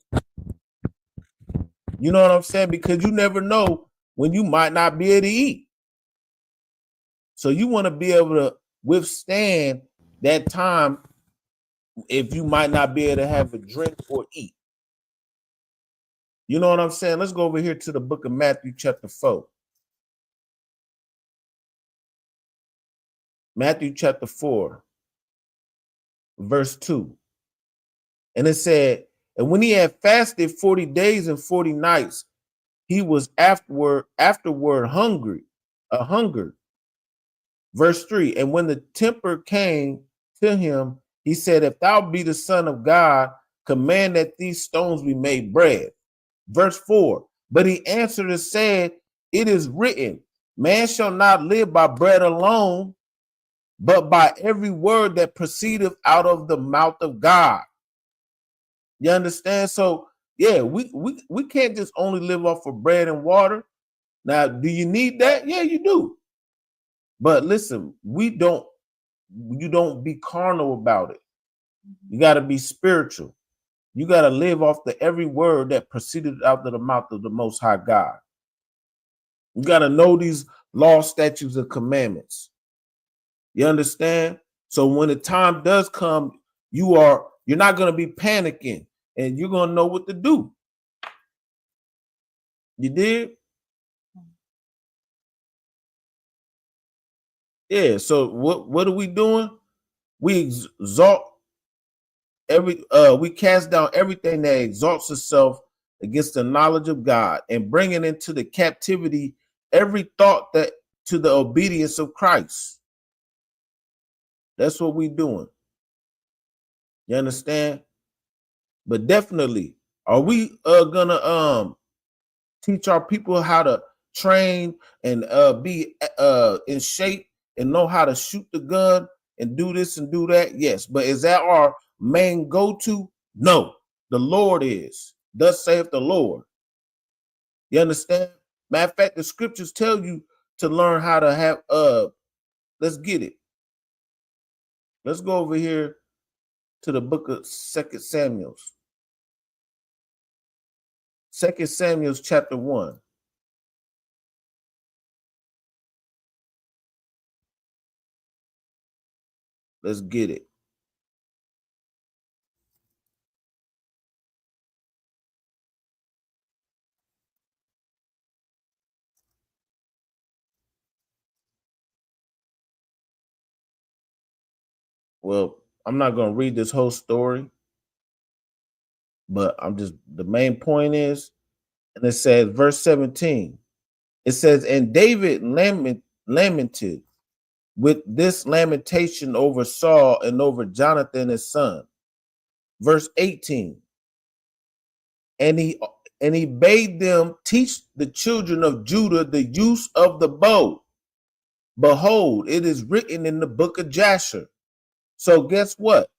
You know what I'm saying? Because you never know when you might not be able to eat. So you want to be able to withstand that time if you might not be able to have a drink or eat. You know what I'm saying? Let's go over here to the book of Matthew chapter 4. Matthew chapter 4, verse 2. And it said, and when he had fasted 40 days and 40 nights, he was afterward hungry. Verse 3, and when the tempter came to him, he said, if thou be the Son of God, command that these stones be made bread. Verse 4, but he answered and said, it is written, man shall not live by bread alone, but by every word that proceedeth out of the mouth of God. You understand? So, yeah, we can't just only live off of bread and water. Now, do you need that? Yeah, you do. But listen, you don't be carnal about it. You got to be spiritual. You got to live off the every word that proceeded out of the mouth of the Most High God. You got to know these laws, statutes, and commandments. You understand? So when the time does come, you're not going to be panicking and you're going to know what to do. You did? Yeah, so what are we doing? We exalt we cast down everything that exalts itself against the knowledge of God and bringing into the captivity every thought that to the obedience of Christ. That's what we're doing. You understand? But definitely, are we gonna teach our people how to train and be in shape and know how to shoot the gun and do this and do that? Yes. But is that our main go-to? No. The Lord is. Thus saith the Lord. You understand? Matter of fact, the scriptures tell you to learn how to have let's get it. Let's go over here to the book of 2 Samuel. 2 Samuel chapter 1. Let's get it. Well, I'm not going to read this whole story, but the main point is, and it says, verse 17, it says, and David lamented with this lamentation over Saul and over Jonathan his son. Verse 18, and he bade them teach the children of Judah the use of the bow. Behold, it is written in the book of Jasher. So guess what?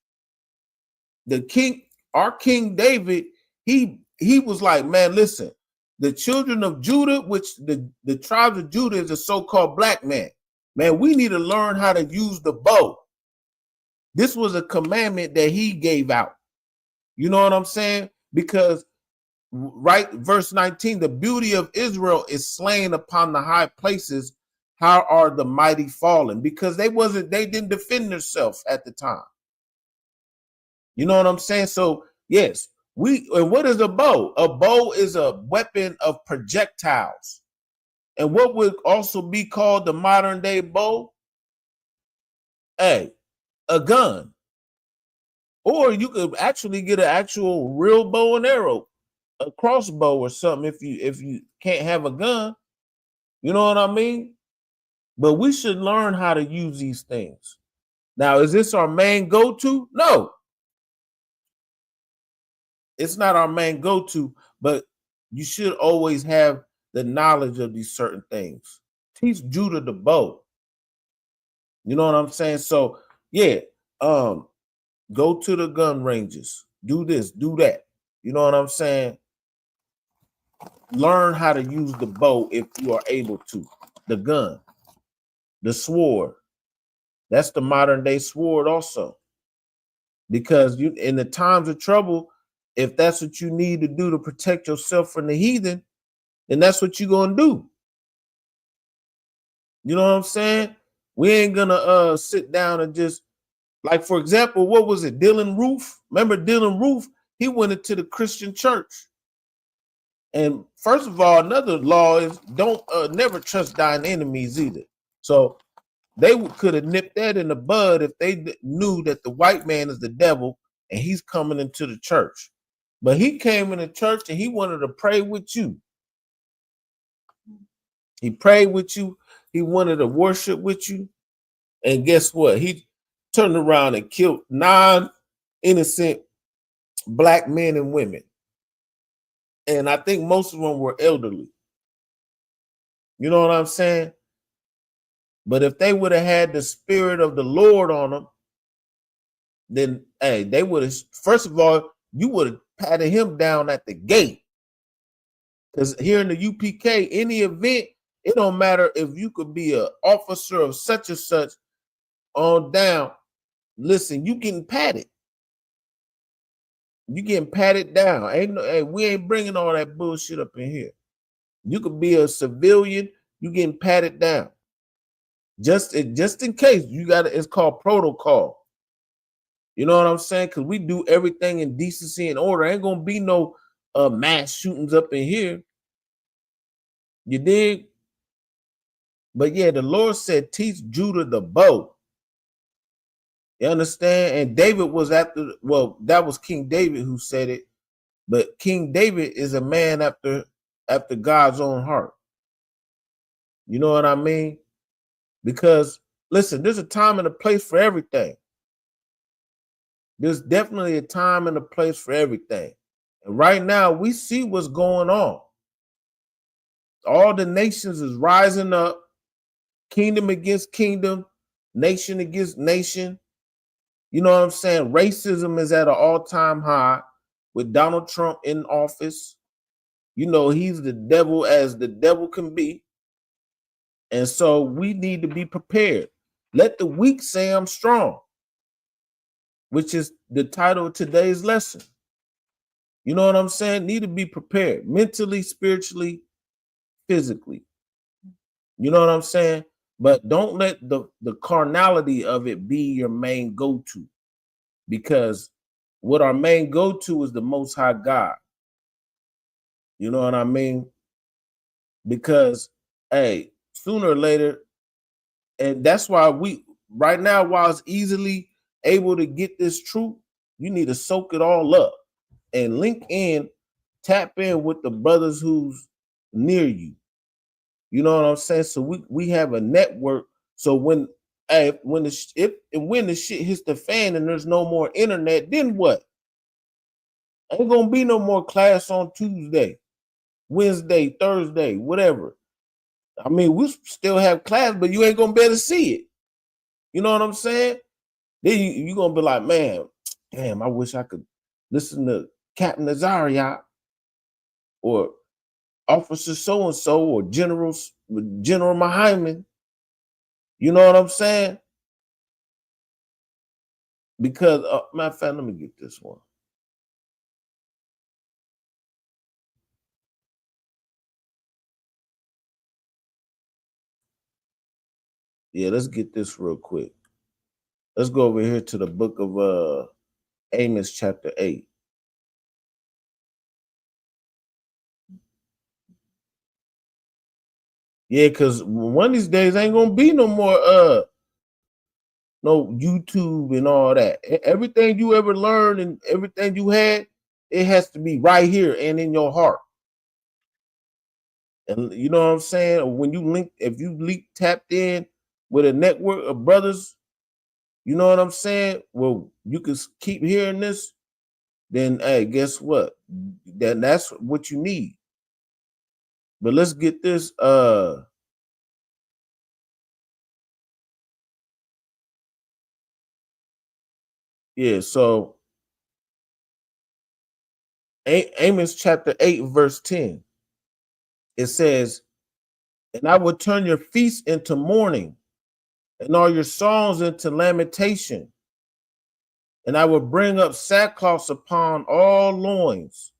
Our King David, he was like, man, listen, the children of Judah, which the tribes of Judah is a so-called black man. Man, we need to learn how to use the bow. This was a commandment that he gave out. You know what I'm saying? Because right, verse 19, the beauty of Israel is slain upon the high places. How are the mighty fallen? Because they didn't defend themselves at the time. You know what I'm saying? So yes, and what is a bow? A bow is a weapon of projectiles. And what would also be called the modern day bow? A gun. Or you could actually get an actual real bow and arrow, a crossbow or something if you can't have a gun. You know what I mean? But we should learn how to use these things. Now, is this our main go-to? No. it's not our main go-to, but you should always have the knowledge of these certain things. Teach Judah the bow. You know what I'm saying? So yeah, go to the gun ranges, do this, do that. You know what I'm saying? Learn how to use the bow if you are able to. The gun, the sword. That's the modern day sword also. Because you, in the times of trouble, if that's what you need to do to protect yourself from the heathen, then that's what you're gonna do. You know what I'm saying? We ain't gonna sit down and just, like, for example, what was it? Dylan Roof. Remember Dylan Roof? He went into the Christian church. And first of all, another law is don't never trust thine enemies either. So they could have nipped that in the bud if they knew that the white man is the devil and he's coming into the church. But he came in the church and he wanted to pray with you. He prayed with you. He wanted to worship with you. And guess what? He turned around and killed 9 innocent black men and women. And I think most of them were elderly. You know what I'm saying? But if they would have had the spirit of the Lord on them, then hey, they would have, first of all, you would have patted him down at the gate. Because here in the UPK, any event, it don't matter if you could be an officer of such and such on down. Listen, you getting patted. You getting patted down. Ain't no, hey, we ain't bringing all that bullshit up in here. You could be a civilian, you getting patted down. Just in case you got it, it's called protocol. You know what I'm saying? Because we do everything in decency and order. Ain't gonna be no mass shootings up in here. You dig? But yeah, the Lord said, teach Judah the bow. You understand? And David was after, well, that was King David who said it, but King David is a man after God's own heart. You know what I mean? Because listen, there's a time and a place for everything. There's definitely a time and a place for everything. And right now we see what's going on. All the nations is rising up, kingdom against kingdom, nation against nation. You know what I'm saying? Racism is at an all-time high with Donald Trump in office. You know, he's the devil as the devil can be. And so we need to be prepared. Let the weak say I'm strong, which is the title of today's lesson. You know what I'm saying? Need to be prepared mentally, spiritually, physically. You know what I'm saying? But don't let the carnality of it be your main go-to, because what our main go-to is the Most High God. You know what I mean? Because, hey, sooner or later, and that's why we, right now, while it's easily able to get this truth, you need to soak it all up and link in, tap in with the brothers who's near you. You know what I'm saying? So we have a network. So when the shit hits the fan and there's no more internet, then what? Ain't gonna be no more class on Tuesday, Wednesday, Thursday, whatever. I mean, we still have class, but you ain't gonna be able to see it. You know what I'm saying? Then you gonna be like, man, damn, I wish I could listen to Captain Azaria or Officer so-and-so or General Mahyman. You know what I'm saying? Because, matter of fact, let me get this one. Yeah, let's get this real quick. Let's go over here to the book of Amos chapter 8. Yeah, because one of these days ain't gonna be no more no YouTube and all that. Everything you ever learned and everything you had, it has to be right here and in your heart. And you know what I'm saying? When you link, if you tapped in with a network of brothers, you know what I'm saying? Well, you can keep hearing this then hey, guess what? Then that's what you need. But let's get this. Yeah. So Amos chapter 8, verse 10. It says, "And I will turn your feasts into mourning, and all your songs into lamentation. And I will bring up sackcloth upon all loins,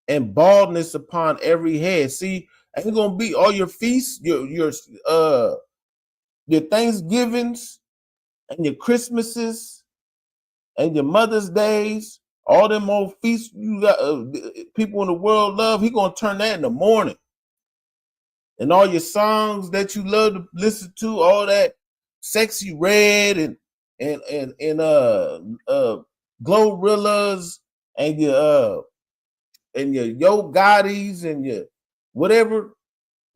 and baldness upon every head." See, ain't gonna be all your feasts, your Thanksgivings and your Christmases and your Mother's Days, all them old feasts you got people in the world love. He gonna turn that in the morning. And all your songs that you love to listen to, all that Sexy Red and Glorillas and your Yo Gottis and your whatever,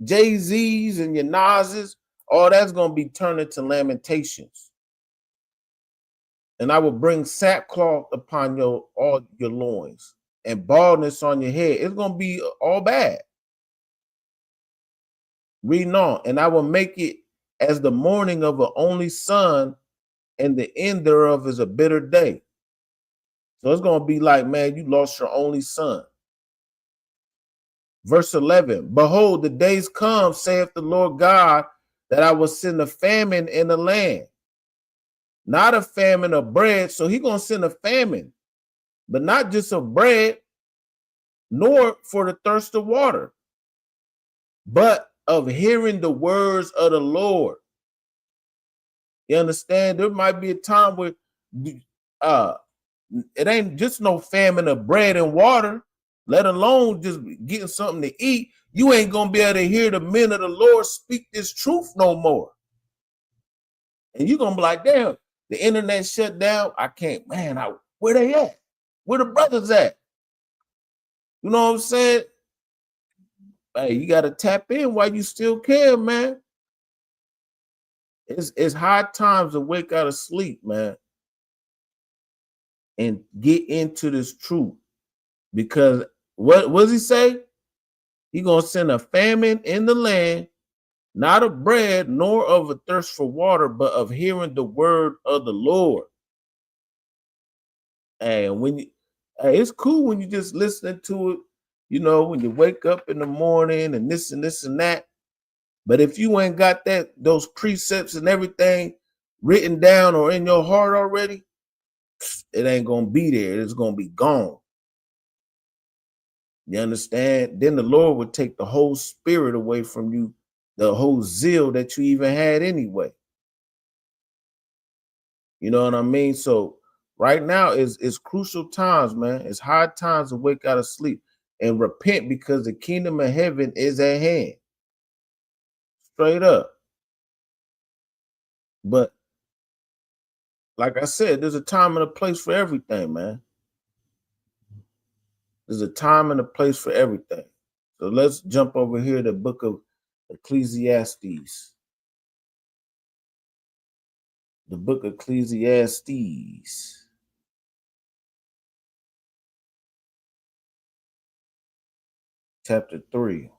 Jay-Z's and your Nas's, all that's gonna be turned into lamentations. And I will bring sackcloth upon all your loins and baldness on your head. It's gonna be all bad. Reading on, and I will make it as the mourning of an only son, and the end thereof is a bitter day. So it's gonna be like, man, you lost your only son. Verse 11, "Behold, the days come, saith the Lord God, that I will send a famine in the land, not a famine of bread." So he's gonna send a famine, but not just of bread, nor for the thirst of water, but of hearing the words of the Lord. You understand? There might be a time where it ain't just no famine of bread and water, let alone just getting something to eat. You ain't gonna be able to hear the men of the Lord speak this truth no more. And you're gonna be like, damn, the internet shut down. I can't, man, where they at? Where the brothers at? You know what I'm saying? Hey, you gotta tap in while you still can, man. It's high times to wake out of sleep, man, and get into this truth. Because what does he say? He gonna send a famine in the land, not of bread, nor of a thirst for water, but of hearing the word of the Lord. And it's cool when you just listening to it, you know, when you wake up in the morning and this and this and that. But if you ain't got those precepts and everything written down or in your heart already, it ain't gonna be there. It's gonna be gone. You understand? Then the Lord would take the whole spirit away from you, the whole zeal that you even had anyway. You know what I mean? So right now is crucial times, man. It's high times to wake out of sleep and repent, because the kingdom of heaven is at hand. Straight up. But like I said, there's a time and a place for everything, man. There's a time and a place for everything. So let's jump over here to the book of Ecclesiastes. The book of Ecclesiastes. Chapter 3.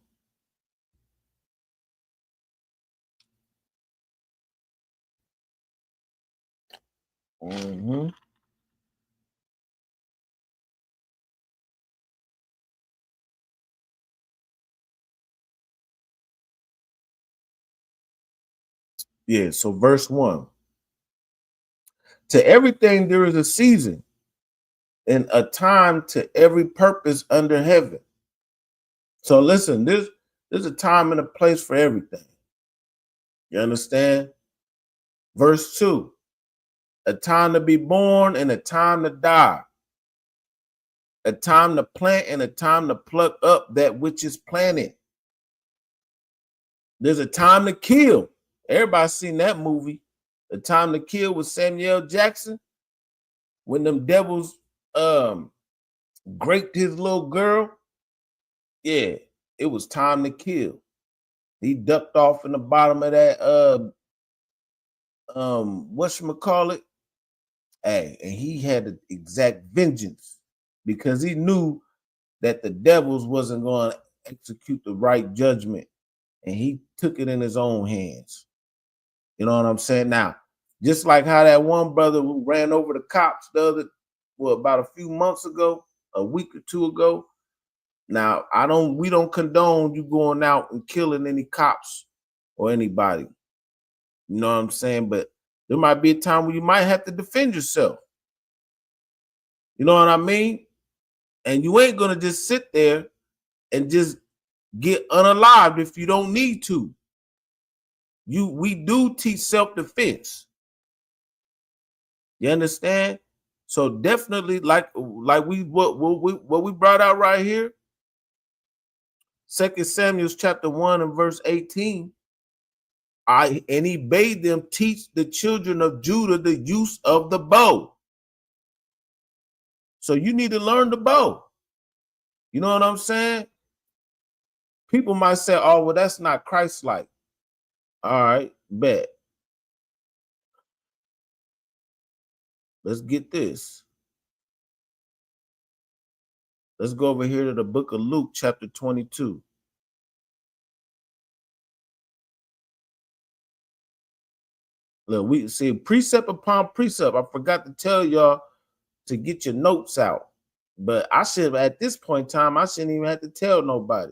Mm-hmm. Yeah, so verse 1. To everything there is a season, and a time to every purpose under heaven. So listen, there's a time and a place for everything. You understand? Verse 2. A time to be born and a time to die. A time to plant and a time to pluck up that which is planted. There's a time to kill. Everybody's seen that movie, The Time to Kill, with Samuel Jackson, when them devils raped his little girl. Yeah, it was time to kill. He ducked off in the bottom of that whatchamacallit. Hey, and he had the exact vengeance because he knew that the devils wasn't going to execute the right judgment, and he took it in his own hands. You know what I'm saying? Now, just like how that one brother who ran over the cops about a few months ago, a week or two ago. Now, we don't condone you going out and killing any cops or anybody. You know what I'm saying? But there might be a time where you might have to defend yourself. You know what I mean? And you ain't gonna just sit there and just get unalived if you don't need to. We do teach self-defense. You understand? So definitely, like what we brought out right here, 2 Samuel chapter 1 and verse 18. And he bade them teach the children of Judah the use of the bow. So you need to learn the bow. You know what I'm saying? People might say, oh, well, that's not Christ-like. All right, bet. Let's get this. Let's go over here to the book of Luke, chapter 22. Look, we see precept upon precept. I forgot to tell y'all to get your notes out. But I should, at this point in time, I shouldn't even have to tell nobody.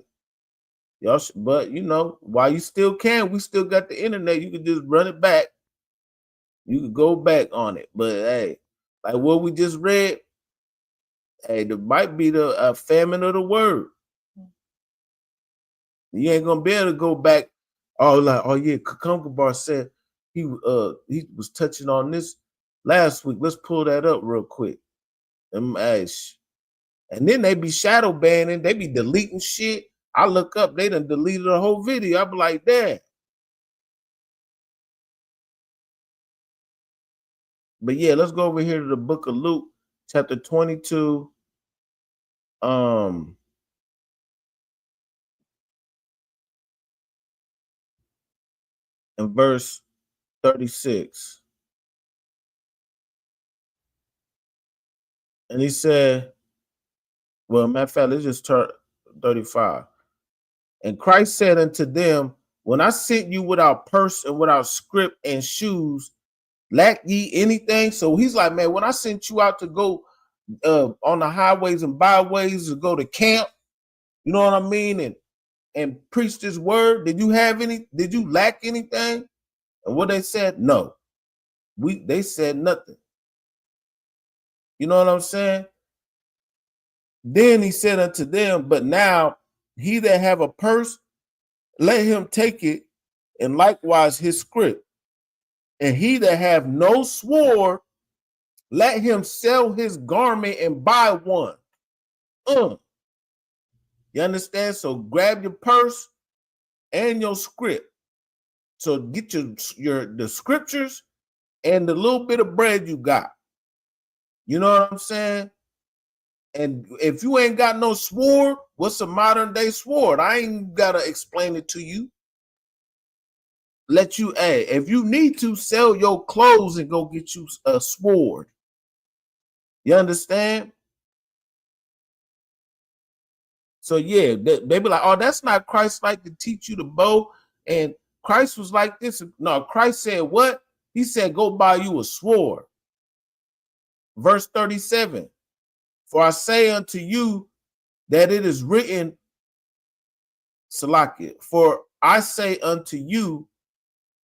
Y'all should, but you know, while you still can, we still got the internet. You can just run it back. You can go back on it. But hey, like what we just read, hey, there might be the famine of the word. You ain't gonna be able to go back. Oh yeah, Kakunka Bar said he was touching on this last week. Let's pull that up real quick. And then they be shadow banning, they be deleting shit. I look up, they done deleted the whole video. I be like, damn. But yeah, let's go over here to the book of Luke, chapter 22. And verse 36. And he said, well, matter of fact, let's just turn 35. And Christ said unto them, when I sent you without purse and without scrip and shoes, lack ye anything? So he's like, man, when I sent you out to go on the highways and byways to go to camp, you know what I mean, and preach this word, did you lack anything? And what they said, no. They said nothing. You know what I'm saying? Then he said unto them, but now he that have a purse, let him take it, and likewise his scrip. And he that have no sword, let him sell his garment and buy one. You understand? So grab your purse and your scrip. So get the scriptures and the little bit of bread you got. You know what I'm saying? And if you ain't got no sword, what's a modern day sword? I ain't gotta explain it to you. If you need to, sell your clothes and go get you a sword. You understand? So yeah, they be like, oh, that's not Christ-like to teach you the bow. And Christ was like this. No, Christ said what? He said, go buy you a sword. Verse 37. For I say unto you that it is written, Salakia, for I say unto you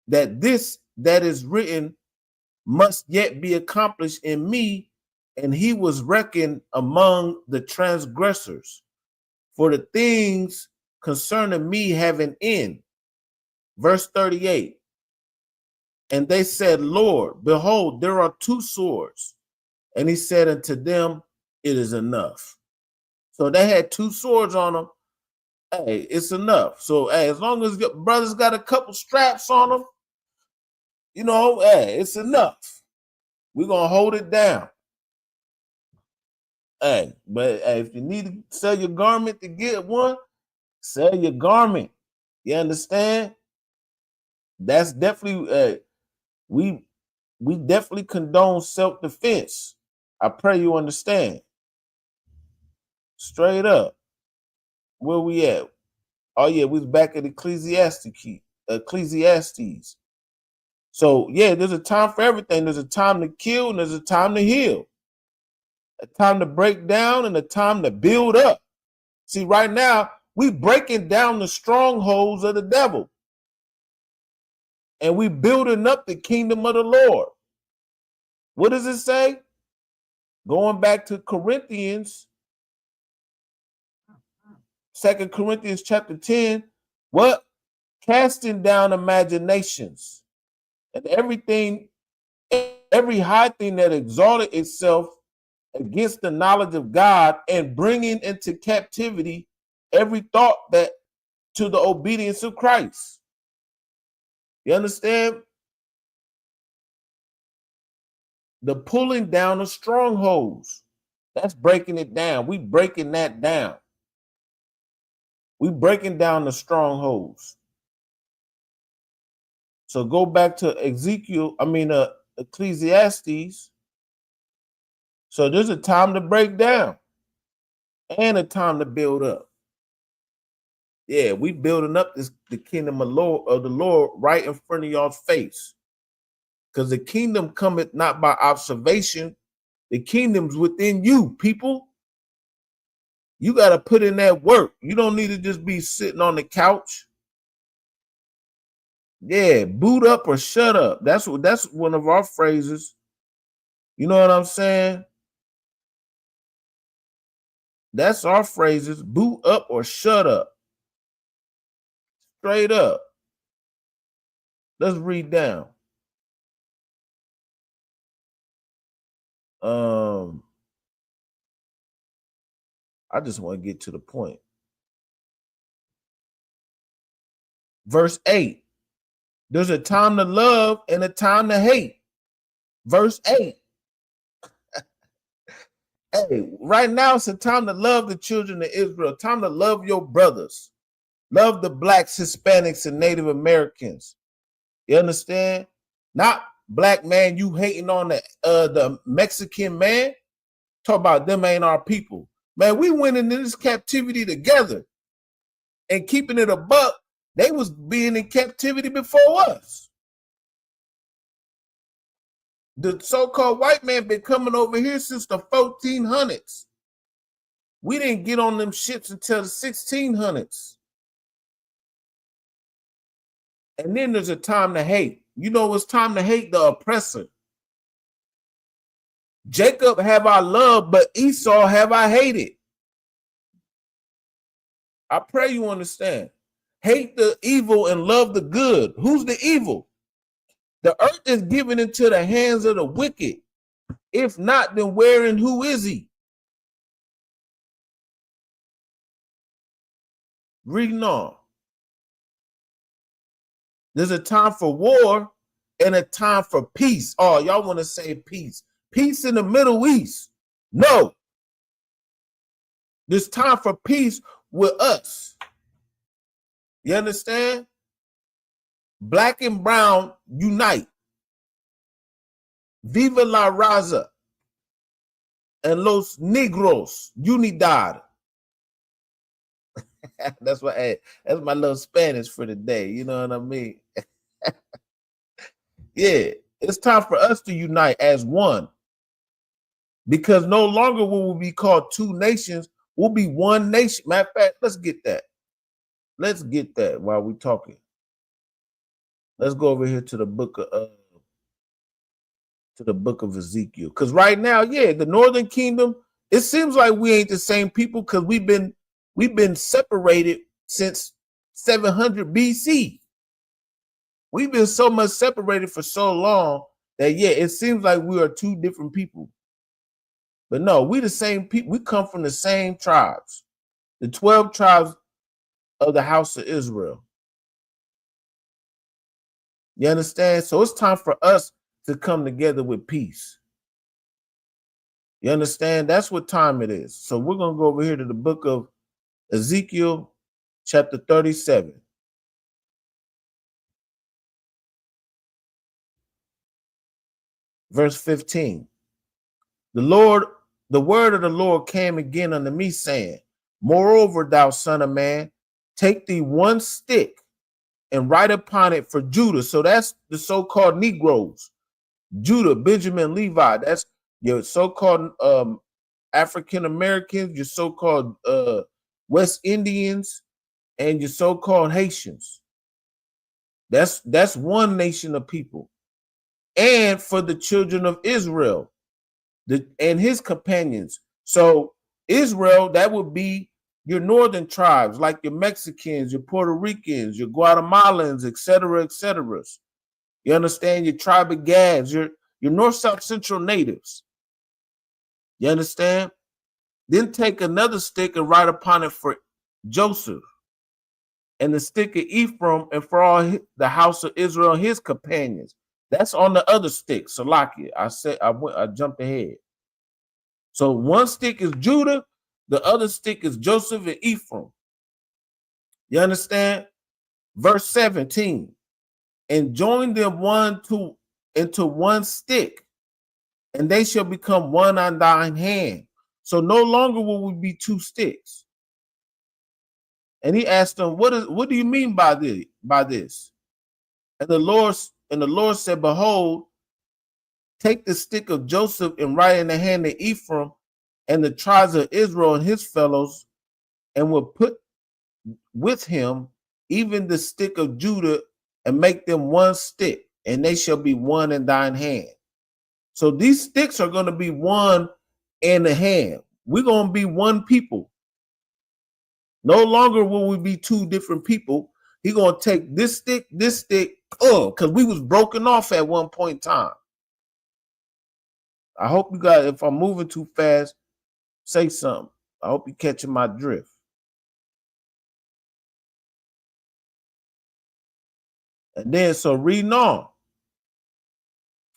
that this that is written must yet be accomplished in me, and he was reckoned among the transgressors. For the things concerning me have an end. Verse 38. And they said, Lord, behold, there are two swords. And he said unto them, it is enough. So they had two swords on them. Hey, it's enough. So hey, as long as your brothers got a couple straps on them, you know, hey, it's enough. We're gonna hold it down. Hey, but hey, if you need to sell your garment to get one, sell your garment. You understand? That's definitely we definitely condone self-defense. I pray you understand. Straight up. Where we at? Oh yeah, we was back at Ecclesiastes. So yeah, there's a time for everything. There's a time to kill and there's a time to heal. A time to break down and a time to build up. See, right now, we breaking down the strongholds of the devil. And we building up the kingdom of the Lord. What does it say? Going back to Corinthians, 2 Corinthians chapter 10, what? Casting down imaginations and every high thing that exalted itself against the knowledge of God, and bringing into captivity every thought that to the obedience of Christ. You understand? The pulling down of strongholds. That's breaking it down. We breaking that down. We breaking down the strongholds. So go back to Ecclesiastes. So there's a time to break down and a time to build up. Yeah, we building up the kingdom of the Lord right in front of y'all's face. Because the kingdom cometh not by observation. The kingdom's within you, people. You got to put in that work. You don't need to just be sitting on the couch. Yeah, boot up or shut up. That's one of our phrases. You know what I'm saying? That's our phrases. Boot up or shut up. Straight up. Let's read down. I just want to get to the point. Verse 8. There's a time to love and a time to hate. Verse 8. Hey, right now it's a time to love the children of Israel. Time to love your brothers. Love the blacks, Hispanics, and Native Americans. You understand? Not black man, you hating on the Mexican man. Talk about them ain't our people. Man, we went into this captivity together and keeping it a buck. They was being in captivity before us. The so-called white man been coming over here since the 1400s. We didn't get on them ships until the 1600s. And then there's a time to hate. You know it's time to hate the oppressor. Jacob have I loved, but Esau have I hated. I pray you understand. Hate the evil and love the good. Who's the evil? The earth is given into the hands of the wicked. If not, then where and who is he? Reading on. There's a time for war and a time for peace. Oh, y'all want to say peace. Peace in the Middle East. No. There's time for peace with us. You understand? Black and brown unite. Viva la raza. And los negros unidad. That's my little Spanish for the day. You know what I mean? Yeah, it's time for us to unite as one. Because no longer will we be called two nations. We'll be one nation. Matter of fact, let's get that. Let's get that while we're talking. Let's go over here to the book of Ezekiel. Because right now, yeah, the Northern Kingdom, it seems like we ain't the same people because we've been separated since 700 BC. We've been so much separated for so long that, yeah, it seems like we are two different people. But no, we the same people. We come from the same tribes, the 12 tribes of the house of Israel. You understand? So it's time for us to come together with peace. You understand? That's what time it is. So we're going to go over here to the book of Ezekiel, chapter 37. Verse 15. The Lord the word of the Lord came again unto me, saying, moreover, thou son of man, take thee one stick and write upon it for Judah. So that's the so-called Negroes. Judah, Benjamin, Levi. That's your so-called African Americans, your so-called West Indians, and your so-called Haitians. That's one nation of people. And for the children of Israel, and his companions. So Israel, that would be your northern tribes, like your Mexicans, your Puerto Ricans, your Guatemalans, etc., etc. You understand? Your tribe of Gads, your North, South, Central natives. You understand? Then take another stick and write upon it for Joseph, and the stick of Ephraim, and for all the house of Israel, his companions. That's on the other stick, Salakia. I jumped ahead. So one stick is Judah, the other stick is Joseph and Ephraim. You understand? Verse 17. And join them into one stick, and they shall become one on thine hand. So no longer will we be two sticks. And he asked them, what do you mean by this? And the Lord said, behold, take the stick of Joseph and write in the hand of Ephraim and the tribes of Israel and his fellows, and will put with him even the stick of Judah, and make them one stick, and they shall be one in thine hand. So these sticks are going to be one in the hand. We're going to be one people. No longer will we be two different people. He's going to take this stick, because we was broken off at one point in time. I hope you guys, if I'm moving too fast, say something. I hope you're catching my drift. And then, so reading on,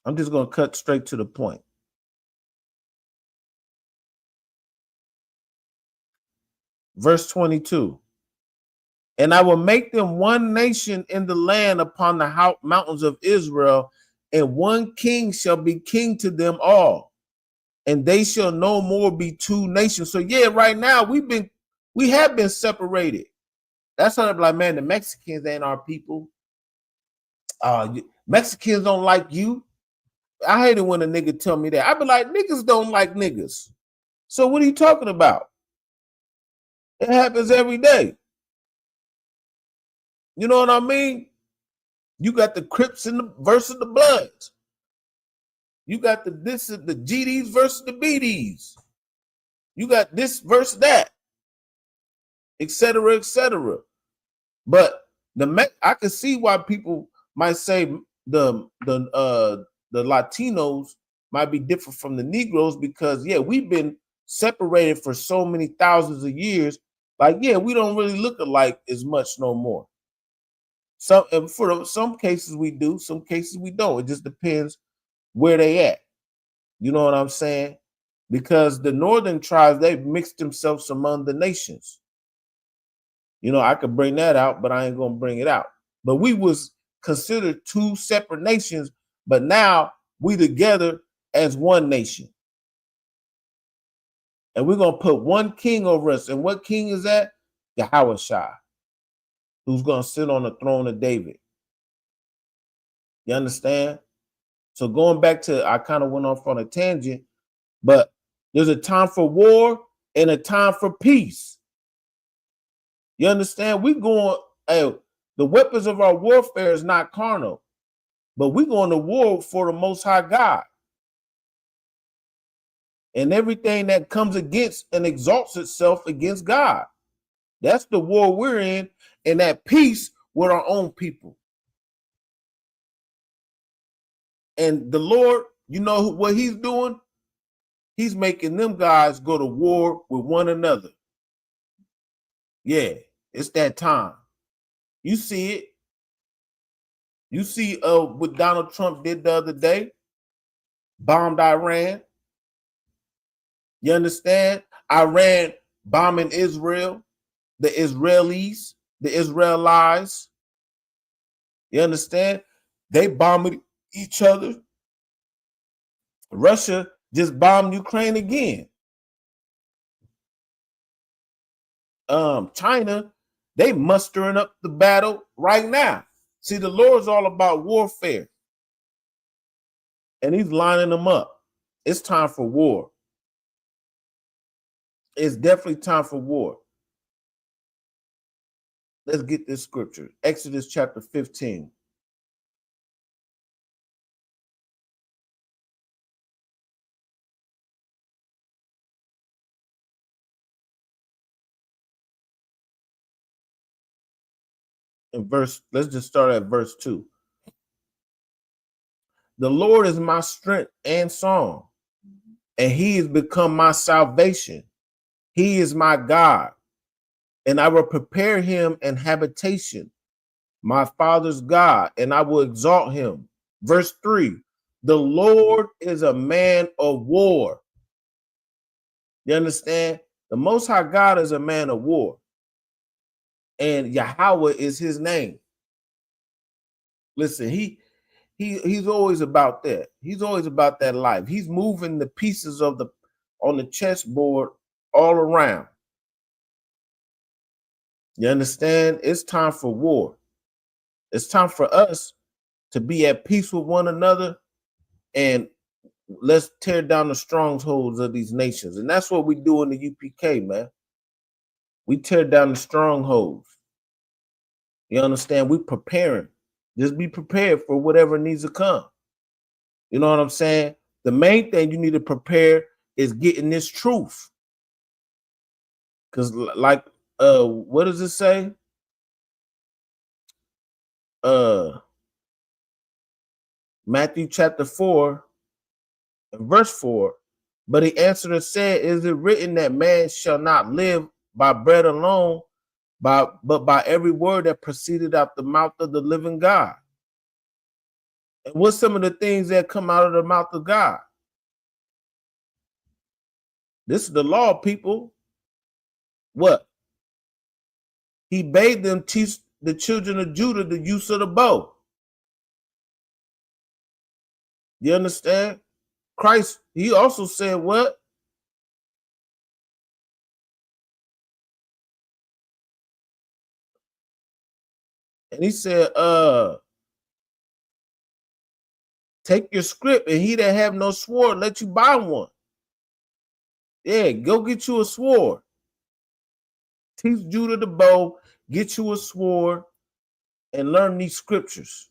I'm just going to cut straight to the point. Verse 22. And I will make them one nation in the land upon the mountains of Israel, and one king shall be king to them all, and they shall no more be two nations. So yeah, right now we have been separated. That's how I'm like, man, the Mexicans ain't our people. Mexicans don't like you. I hate it when a nigga tell me that. I be like, niggas don't like niggas. So what are you talking about? It happens every day. You know what I mean? You got the Crips in the versus the Bloods. You got the GDs versus the BDs. You got this versus that, etc., etc. But I can see why people might say the Latinos might be different from the Negroes, because yeah, we've been separated for so many thousands of years. Like, yeah, we don't really look alike as much no more. For some cases we do, some cases we don't. It just depends where they at. You know what I'm saying? Because the northern tribes, they've mixed themselves among the nations. You know, I could bring that out, but I ain't gonna bring it out. But we was considered two separate nations, but now we together as one nation. And we're gonna put one king over us. And what king is that? Yahushua, who's gonna sit on the throne of David. You understand? So going back to, I kind of went off on a tangent, but there's a time for war and a time for peace. You understand? We going, the weapons of our warfare is not carnal, but we're going to war for the Most High God. And everything that comes against and exalts itself against God. That's the war we're in, and that peace with our own people. And the Lord, you know what he's doing? He's making them guys go to war with one another. Yeah, it's that time. You see it. You see what Donald Trump did the other day. Bombed Iran. You understand? Iran bombing Israel, the Israelis, the Israelites. You understand? They bombed each other. Russia just bombed Ukraine again. China, they mustering up the battle right now. See, the Lord's all about warfare. And he's lining them up. It's time for war. It's definitely time for war. Let's get this scripture. Exodus chapter 15. Let's just start at verse 2. The Lord is my strength and song, and he has become my salvation. He is my God, and I will prepare him an habitation, my father's God, and I will exalt him. Verse 3, the Lord is a man of war. You understand? The Most High God is a man of war, and Yahweh is his name. Listen, he's always about that. He's always about that life. He's moving the pieces on the chessboard all around. You understand? It's time for war. It's time for us to be at peace with one another, and let's tear down the strongholds of these nations. And that's what we do in the UPK, man. We tear down the strongholds. You understand? We preparing. Just be prepared for whatever needs to come. You know what I'm saying? The main thing you need to prepare is getting this truth. Because like, what does it say? Matthew chapter 4 and verse 4. But he answered and said, is it written that man shall not live by bread alone, but by every word that proceeded out the mouth of the living God? And what's some of the things that come out of the mouth of God? This is the law, people. What? He bade them teach the children of Judah the use of the bow. You understand? Christ, he also said what? And he said, take your script, and he that have no sword, let you buy one. Yeah, go get you a sword. Teach Judah the bow, get you a sword, and learn these scriptures.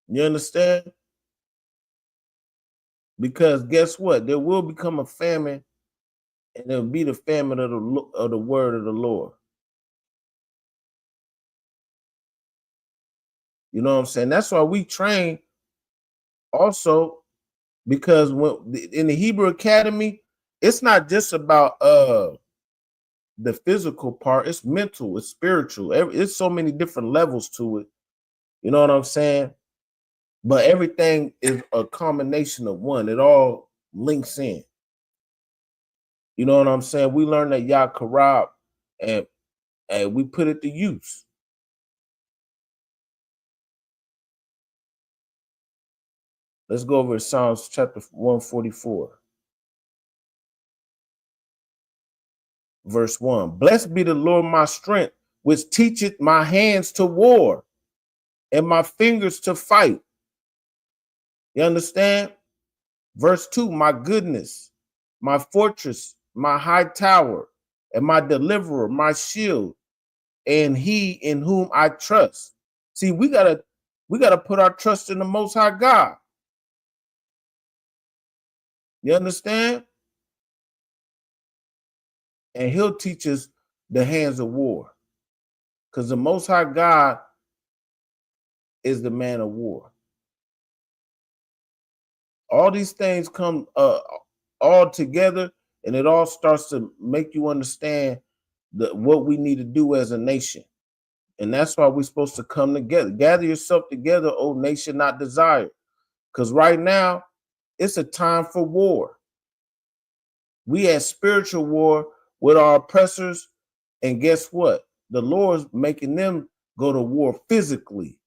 You understand? Because guess what? There will become a famine, and it'll be the famine of the word of the Lord. You know what I'm saying? That's why we train also, because in the Hebrew Academy, it's not just about the physical part, it's mental, it's spiritual. It's so many different levels to it. You know what I'm saying? But everything is a combination of one. It all links in. You know what I'm saying? We learn that Yah Karab, and we put it to use. Let's go over to Psalms chapter 144. Verse 1. Blessed be the Lord my strength, which teacheth my hands to war and my fingers to fight. You understand? Verse 2. My goodness, my fortress, my high tower, and my deliverer, my shield, and he in whom I trust. See, we gotta put our trust in the Most High God. You understand? And he'll teach us the hands of war, because the Most High God is the man of war. All these things come all together, and it all starts to make you understand what we need to do as a nation. And that's why we're supposed to come together. Gather yourself together, O nation not desired. Because right now, it's a time for war. We had spiritual war with our oppressors, and guess what? The Lord's making them go to war physically.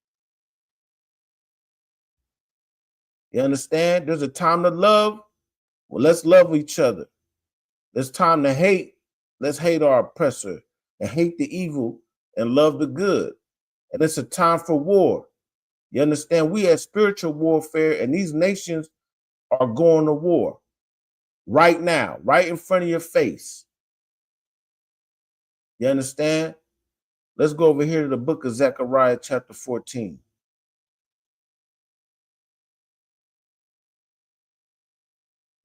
You understand? There's a time to love. Well, let's love each other. There's time to hate. Let's hate our oppressor and hate the evil and love the good. And it's a time for war. You understand? We have spiritual warfare, and these nations are going to war right now, right in front of your face. You understand? Let's go over here to the book of Zechariah, chapter 14.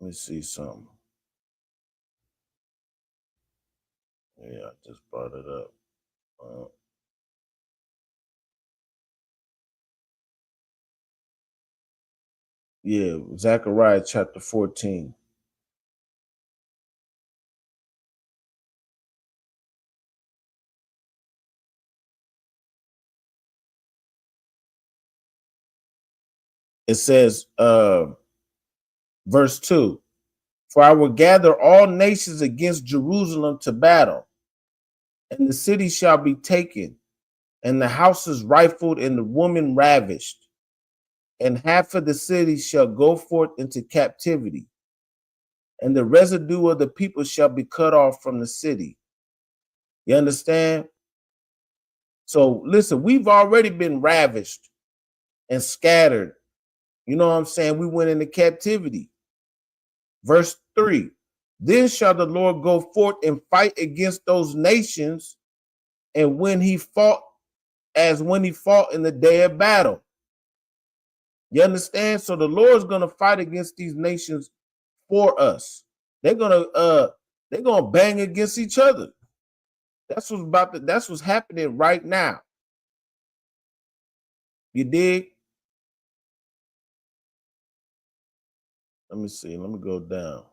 Let me see something. Yeah, I just brought it up. Yeah, Zechariah chapter 14. It says, verse 2, for I will gather all nations against Jerusalem to battle, and the city shall be taken, and the houses rifled, and the woman ravished, and half of the city shall go forth into captivity, and the residue of the people shall be cut off from the city. You understand? So listen, we've already been ravished and scattered. You know what I'm saying? We went into captivity. Verse 3, then shall the Lord go forth and fight against those nations, and when he fought in the day of battle. You understand? So the Lord's gonna fight against these nations for us. They're gonna bang against each other. That's what's happening right now. You dig? Let me see. Let me go down.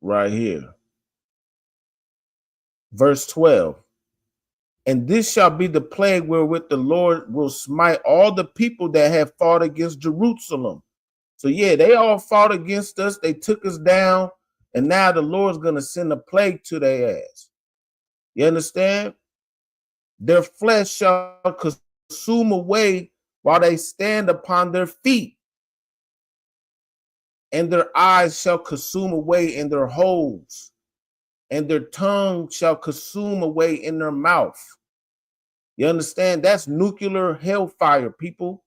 Right here. Verse 12. And this shall be the plague wherewith the Lord will smite all the people that have fought against Jerusalem. So yeah, they all fought against us. They took us down. And now the Lord's going to send a plague to their ass. You understand? Their flesh shall consume away while they stand upon their feet. And their eyes shall consume away in their holes. And their tongue shall consume away in their mouth. You understand? That's nuclear hellfire, people.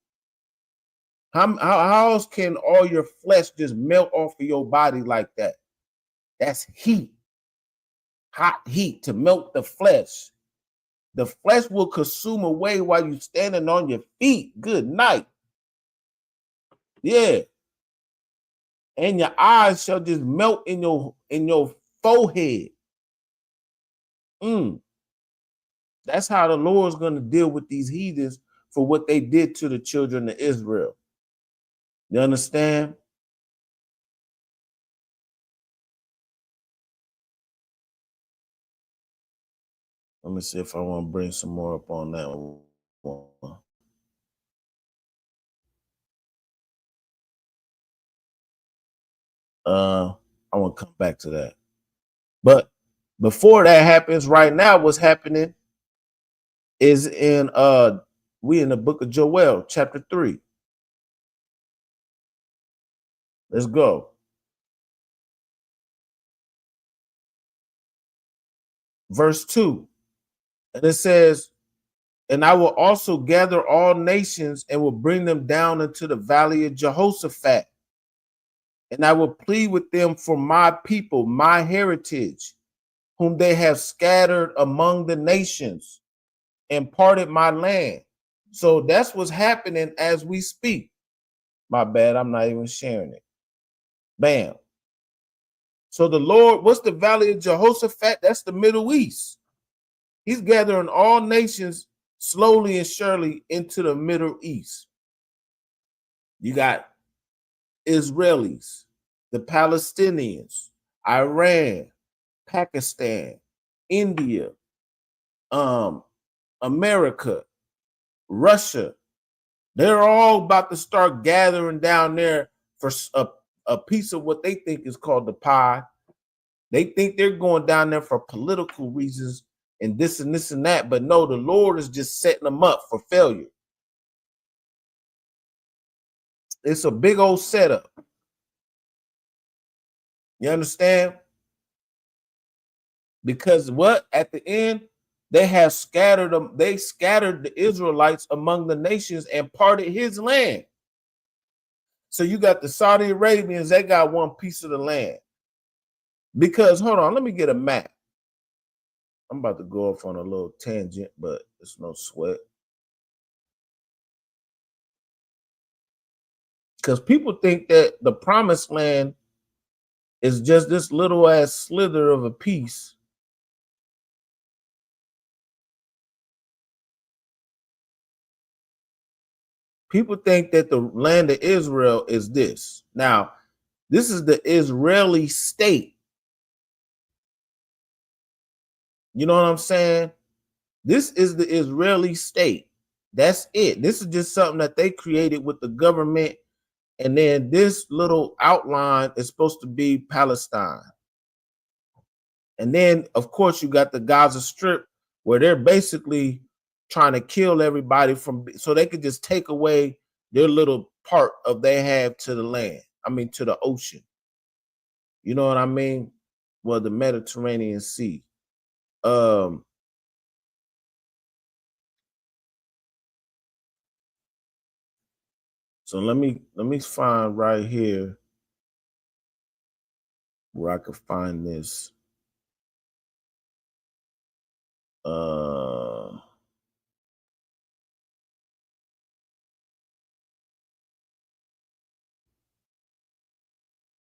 How else can all your flesh just melt off of your body like that? That's heat. Hot heat to melt the flesh. The flesh will consume away while you're standing on your feet. Good night. Yeah. And your eyes shall just melt in your forehead. That's how the Lord's going to deal with these heathens for what they did to the children of Israel. You understand? Let me see if I want to bring some more up on that one. I want to come back to that. But before that happens, right now, what's happening is we in the book of Joel, chapter 3. Let's go. Verse 2. And it says, and I will also gather all nations and will bring them down into the valley of Jehoshaphat. And I will plead with them for my people, my heritage, whom they have scattered among the nations and parted my land. So that's what's happening as we speak. My bad, I'm not even sharing it. Bam. So the Lord, what's the valley of Jehoshaphat? That's the Middle East. He's gathering all nations slowly and surely into the Middle East. You got Israelis, the Palestinians, Iran, Pakistan, India, America, Russia. They're all about to start gathering down there for a piece of what they think is called the pie. They think they're going down there for political reasons and this and this and that, but no, the Lord is just setting them up for failure. It's a big old setup. You understand? Because what? At the end, they have scattered them. They scattered the Israelites among the nations and parted his land. So you got the Saudi Arabians, they got one piece of the land. Because, hold on, let me get a map. I'm about to go off on a little tangent, but it's no sweat. Because people think that the promised land is just this little ass slither of a piece. People think that the land of Israel is this. Now, this is the Israeli state. You know what I'm saying? This is the Israeli state. That's it. This is just something that they created with the government. And then this little outline is supposed to be Palestine. And then, of course, you got the Gaza Strip where they're basically trying to kill everybody from so they could just take away their little part of they have to the land. I mean, to the ocean. You know what I mean? Well, the Mediterranean Sea. So let me find right here where I could find this.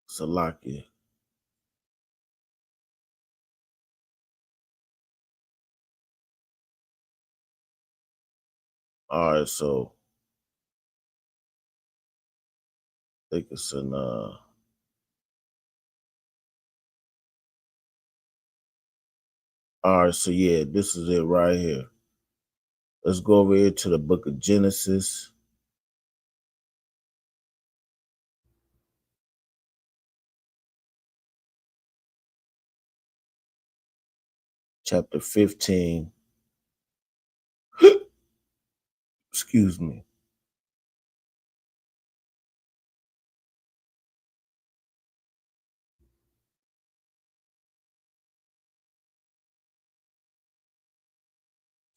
Salakia. All right, so I think it's in all right, so yeah, this is it right here. Let's go over here to the book of Genesis. Chapter 15. Excuse me.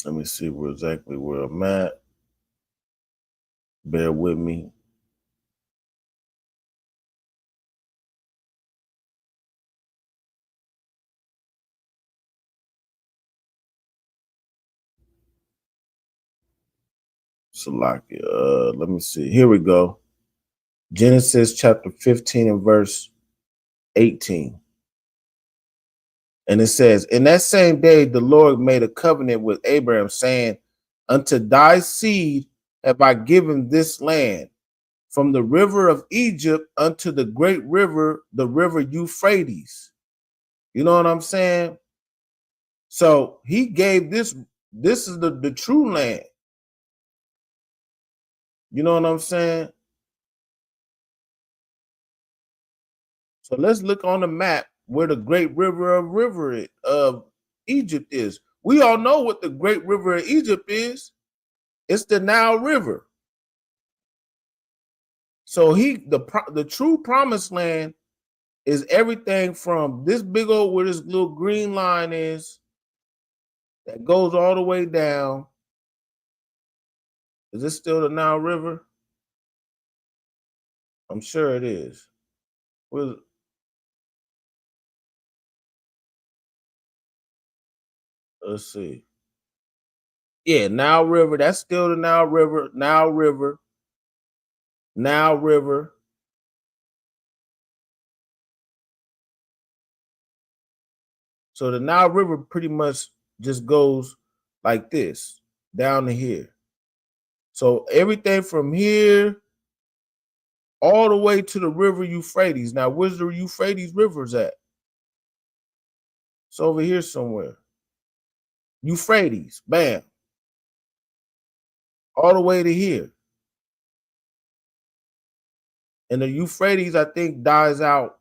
Let me see exactly where I'm at. Bear with me. Salakia. Let me see. Here we go. Genesis chapter 15 and verse 18. And it says, in that same day, the Lord made a covenant with Abraham, saying, unto thy seed have I given this land, from the river of Egypt unto the great river, the river Euphrates. You know what I'm saying? So he gave this is the true land. You know what I'm saying? So let's look on the map where the great river of Egypt is. We all know what the great river of Egypt is. It's the Nile River. So the true promised land is everything from this big old where this little green line is that goes all the way down. Is this still the Nile River? I'm sure it is. Let's see. Yeah, Nile River. That's still the Nile River. Nile River. Nile River. So the Nile River pretty much just goes like this, down to here. So everything from here all the way to the river Euphrates. Now, where's the Euphrates rivers at? It's over here somewhere. Euphrates, bam. All the way to here. And the Euphrates, I think, dies out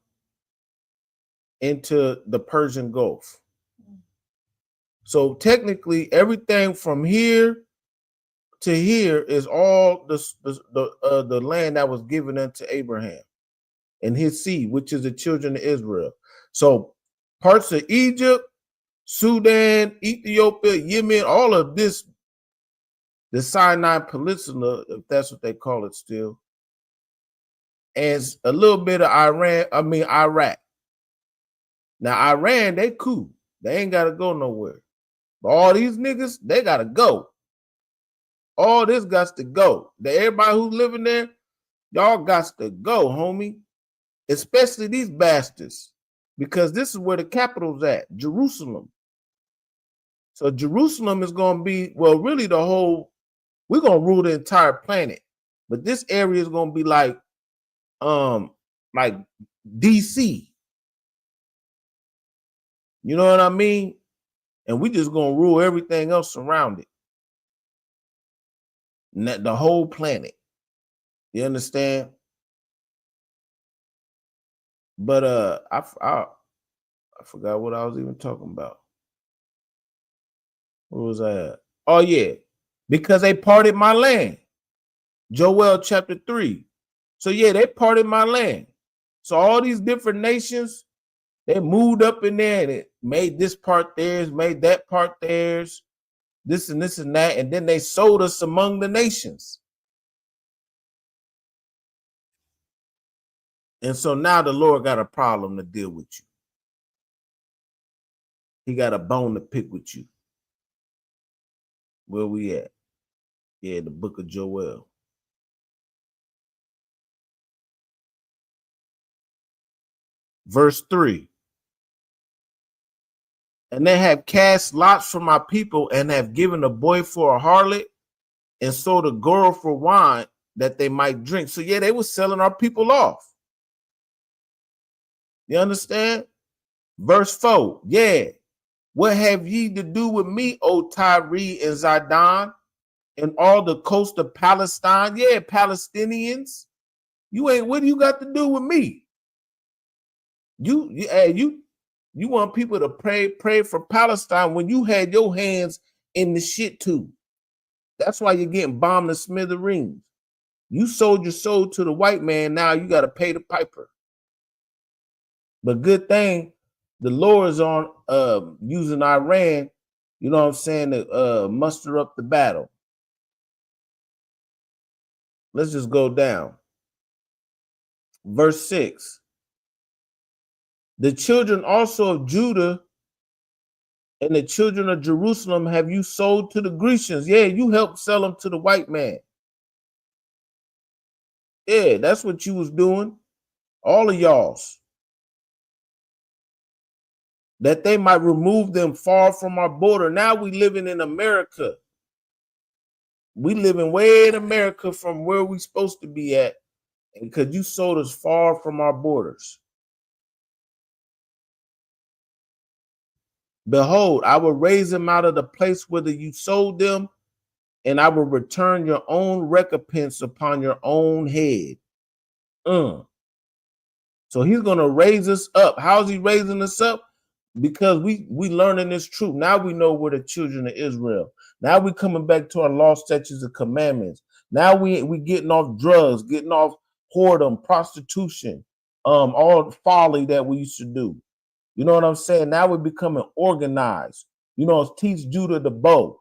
into the Persian Gulf. So technically, everything from here to here is all the land that was given unto Abraham and his seed, which is the children of Israel. So parts of Egypt, Sudan, Ethiopia, Yemen, all of this, the Sinai Peninsula, if that's what they call it still, and a little bit of Iraq. Now, Iran, they cool. They ain't got to go nowhere. But all these niggas, they got to go. All this got to go. Everybody who's living there, y'all got to go, homie. Especially these bastards. Because this is where the capital's at, Jerusalem. So Jerusalem is going to be, well, really we're going to rule the entire planet. But this area is going to be like DC. You know what I mean? And we just going to rule everything else around it. The whole planet. You understand? But I forgot what I was even talking about. Where was I at? Oh, yeah. Because they parted my land. Joel chapter 3. So, yeah, they parted my land. So all these different nations, they moved up in there and it made this part theirs, made that part theirs, this and this and that. And then they sold us among the nations. And so now the Lord got a problem to deal with you. He got a bone to pick with you. Where we at? Yeah, the book of Joel. Verse 3. And they have cast lots for my people and have given a boy for a harlot and sold a girl for wine that they might drink. So yeah, they were selling our people off. You understand? Verse 4. Yeah. What have ye to do with me, O Tyre and Zidon, and all the coast of Palestine? Yeah, Palestinians. What do you got to do with me? You want people to pray for Palestine when you had your hands in the shit too. That's why you're getting bombed to smithereens. You sold your soul to the white man. Now you got to pay the piper. But good thing the Lord is on using Iran, you know what I'm saying, to muster up the battle. Let's just go down. Verse 6. The children also of Judah and the children of Jerusalem have you sold to the Grecians. Yeah, you helped sell them to the white man. Yeah, that's what you was doing. All of y'all's. That they might remove them far from our border. Now we living in America. We living way in America from where we supposed to be at. And because you sold us far from our borders. Behold, I will raise them out of the place whither you sold them, and I will return your own recompense upon your own head. So he's going to raise us up. How's he raising us up? Because we learning this truth. Now we know we're the children of Israel. Now we coming back to our law, statutes, and commandments. Now we getting off drugs, getting off whoredom, prostitution, all the folly that we used to do. You know what I'm saying? Now we're becoming organized. You know, teach Judah the bow.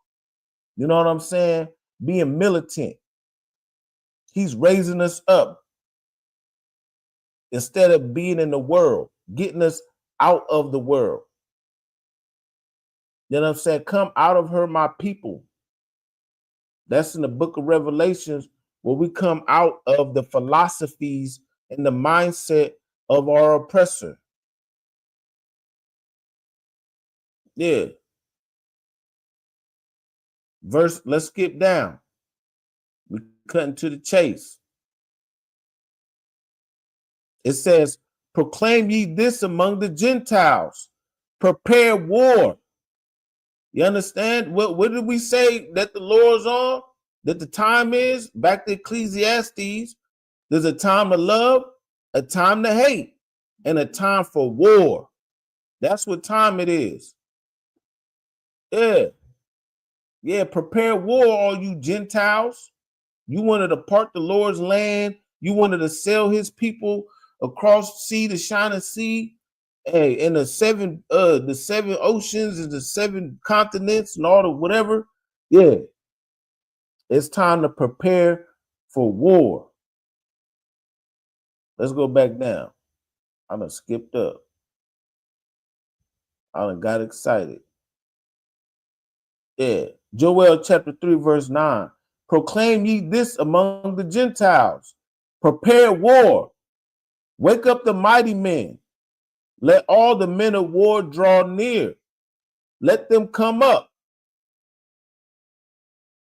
You know what I'm saying? Being militant. He's raising us up instead of being in the world, getting us out of the world. You know what I'm saying? Come out of her, my people. That's in the book of Revelations, where we come out of the philosophies and the mindset of our oppressor. Yeah. Let's skip down. We're cutting to the chase. It says, proclaim ye this among the Gentiles. Prepare war. You understand? What did we say that the Lord's on? That the time is? Back to Ecclesiastes. There's a time to love, a time to hate, and a time for war. That's what time it is. Yeah. Yeah, prepare war, all you Gentiles. You wanted to part the Lord's land. You wanted to sell his people across sea, the shining sea, hey, and the seven oceans and the 7 continents and all the whatever. Yeah. It's time to prepare for war. Let's go back down. I done skipped up. I done got excited. Yeah. Joel chapter 3, verse 9. Proclaim ye this among the Gentiles. Prepare war. Wake up the mighty men. Let all the men of war draw near. Let them come up.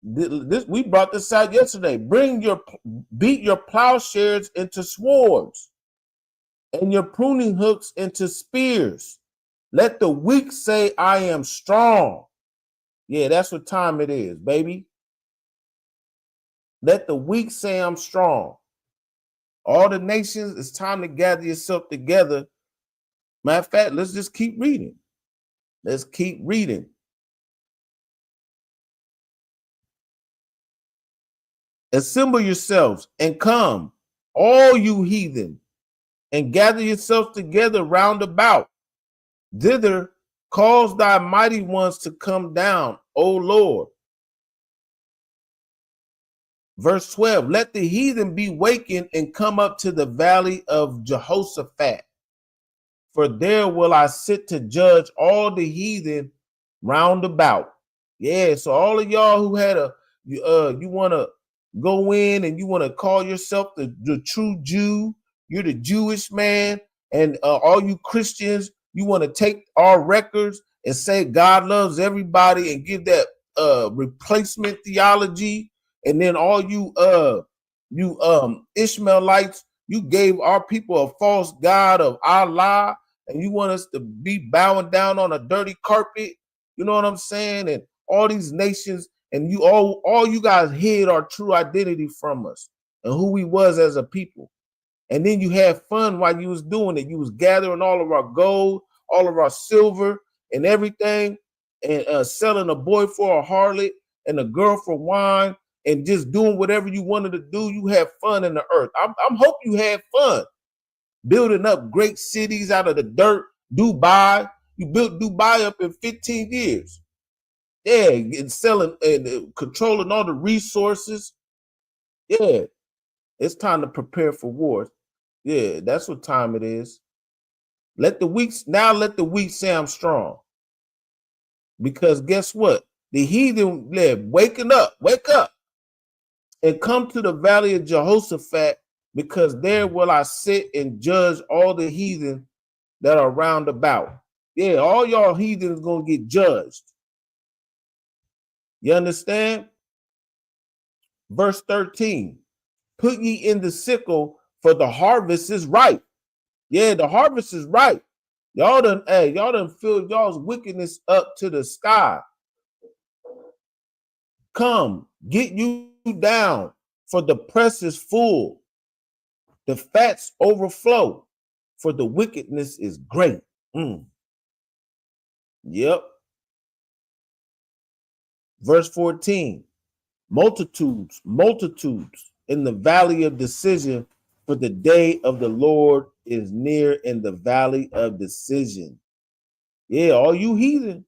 We brought this out yesterday. Beat your plowshares into swords and your pruning hooks into spears. Let the weak say, I am strong. Yeah, that's what time it is, baby. Let the weak say I'm strong. All the nations, it's time to gather yourself together. Matter of fact, let's just keep reading. Let's keep reading. Assemble yourselves and come, all you heathen, and gather yourselves together round about. Thither cause thy mighty ones to come down, O Lord. Verse 12, let the heathen be wakened and come up to the valley of Jehoshaphat. For there will I sit to judge all the heathen round about. Yeah, so all of y'all who had you want to go in and you want to call yourself the true Jew, you're the Jewish man, and all you Christians, you want to take our records and say God loves everybody and give that replacement theology. And then all you Ishmaelites, you gave our people a false god of Allah, and you want us to be bowing down on a dirty carpet. You know what I'm saying? And all these nations, and you all you guys hid our true identity from us and who we was as a people. And then you had fun while you was doing it. You was gathering all of our gold, all of our silver, and everything, and selling a boy for a harlot and a girl for wine, and just doing whatever you wanted to do. You had fun in the earth. I'm hoping you had fun building up great cities out of the dirt. Dubai, you built Dubai up in 15 years. Yeah, and selling and controlling all the resources. Yeah, it's time to prepare for war. Yeah, that's what time it is. Let the weak say I'm strong. Because guess what? The heathen live waking up, wake up, and come to the valley of Jehoshaphat, because there will I sit and judge all the heathen that are round about. Yeah, all y'all heathens gonna get judged. You understand? Verse 13. Put ye in the sickle, for the harvest is ripe. Yeah, the harvest is ripe. Y'all done filled y'all's wickedness up to the sky. Come, get you down, for the press is full. The fats overflow, for the wickedness is great. Yep. Verse 14. Multitudes in the valley of decision, for the day of the Lord is near in the valley of decision. Yeah, all you heathen.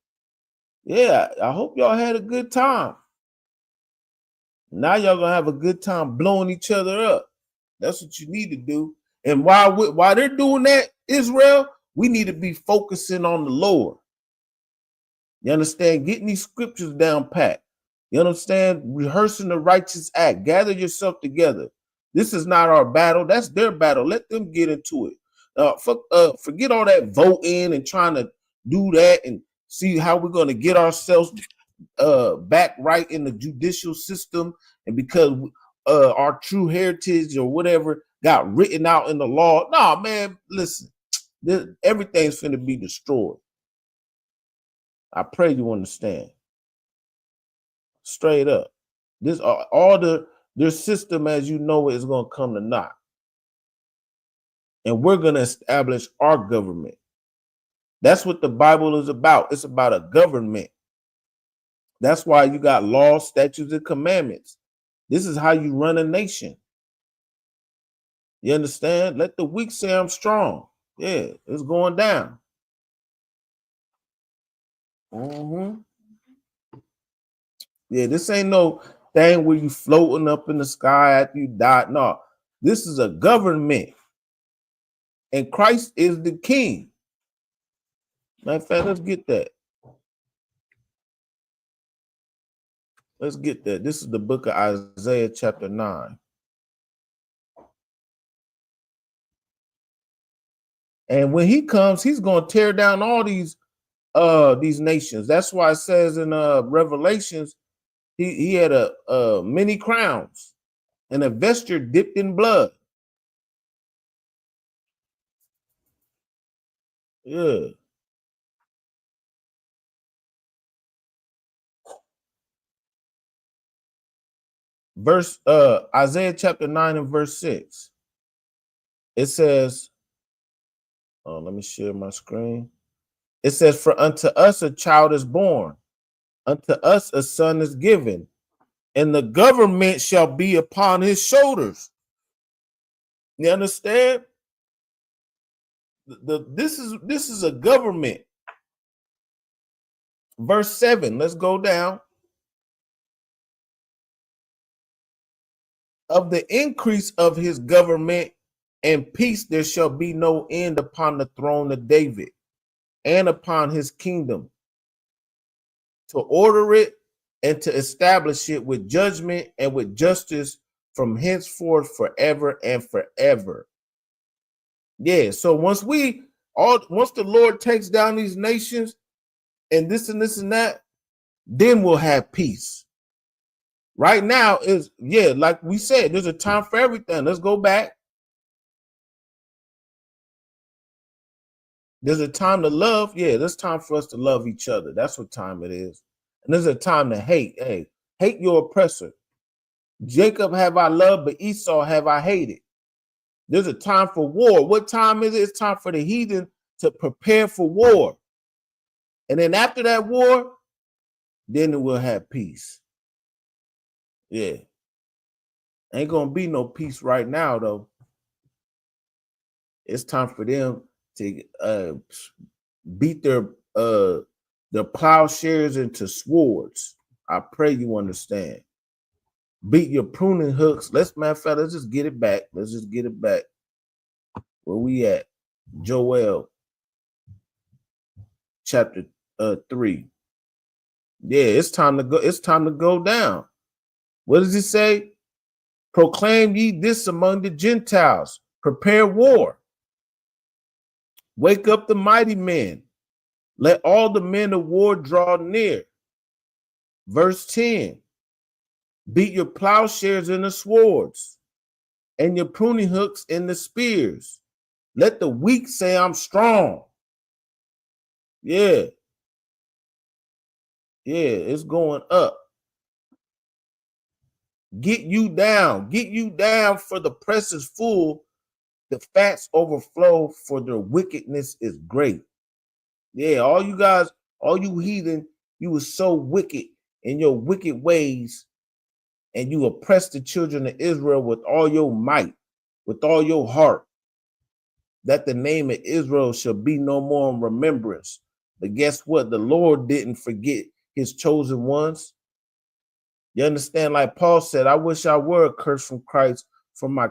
Yeah, I hope y'all had a good time. Now y'all gonna have a good time blowing each other up. That's what you need to do. And while they're doing that, Israel, we need to be focusing on the Lord. You understand? Getting these scriptures down pat. You understand? Rehearsing the righteous act. Gather yourself together. This is not our battle. That's their battle. Let them get into it. Forget all that voting and trying to do that and see how we're going to get ourselves back right in the judicial system. And because our true heritage or whatever got written out in the law. No, man, listen. Everything's going to be destroyed. I pray you understand. Straight up. This their system as you know it is going to come to naught. and we're going to establish our government. That's what the Bible is about. It's about a government. That's why you got laws, statutes, and commandments. This is how you run a nation. You understand? Let the weak say I'm strong. Yeah, it's going down. Yeah, this ain't no thing where you floating up in the sky after you die. No, this is a government. And Christ is the king. Matter of fact, let's get that. Let's get that. This is the book of Isaiah chapter 9. And when he comes, he's going to tear down all these nations. That's why it says in Revelations, he had a many crowns and a vesture dipped in blood. Yeah. Verse Isaiah chapter 9 and verse 6. It says, let me share my screen. It says, for unto us a child is born, unto us a son is given, and the government shall be upon his shoulders. You understand? This is a government. Verse 7, let's go down. Of the increase of his government and peace there shall be no end upon the throne of David and upon his kingdom, to order it and to establish it with judgment and with justice from henceforth forever and forever. Yeah, so once the Lord takes down these nations and this and that, then we'll have peace. Right now is, like we said, there's a time for everything. Let's go back. There's a time to love. Yeah, there's time for us to love each other. That's what time it is. And there's a time to hate. Hey, hate your oppressor. Jacob have I loved, but Esau have I hated. There's a time for war. What time is it? It's time for the heathen to prepare for war. And then after that war, then we'll have peace. Yeah. Ain't gonna be no peace right now, though. It's time for them to beat their plowshares into swords. I pray you understand. Beat your pruning hooks. Let's just get it back. Let's just get it back. Where we at? Joel chapter 3. Yeah, it's time to go. It's time to go down. What does it say? Proclaim ye this among the Gentiles. Prepare war. Wake up the mighty men. Let all the men of war draw near. Verse 10. Beat your plowshares in the swords and your pruning hooks in the spears. Let the weak say I'm strong. Yeah. Yeah, it's going up. Get you down, for the press is full, the fats overflow, for their wickedness is great. Yeah, all you guys, all you heathen, you were so wicked in your wicked ways, and you oppressed the children of Israel with all your might, with all your heart, that the name of Israel shall be no more in remembrance. But guess what? The Lord didn't forget his chosen ones. You understand? Like Paul said, I wish I were accursed from Christ, from my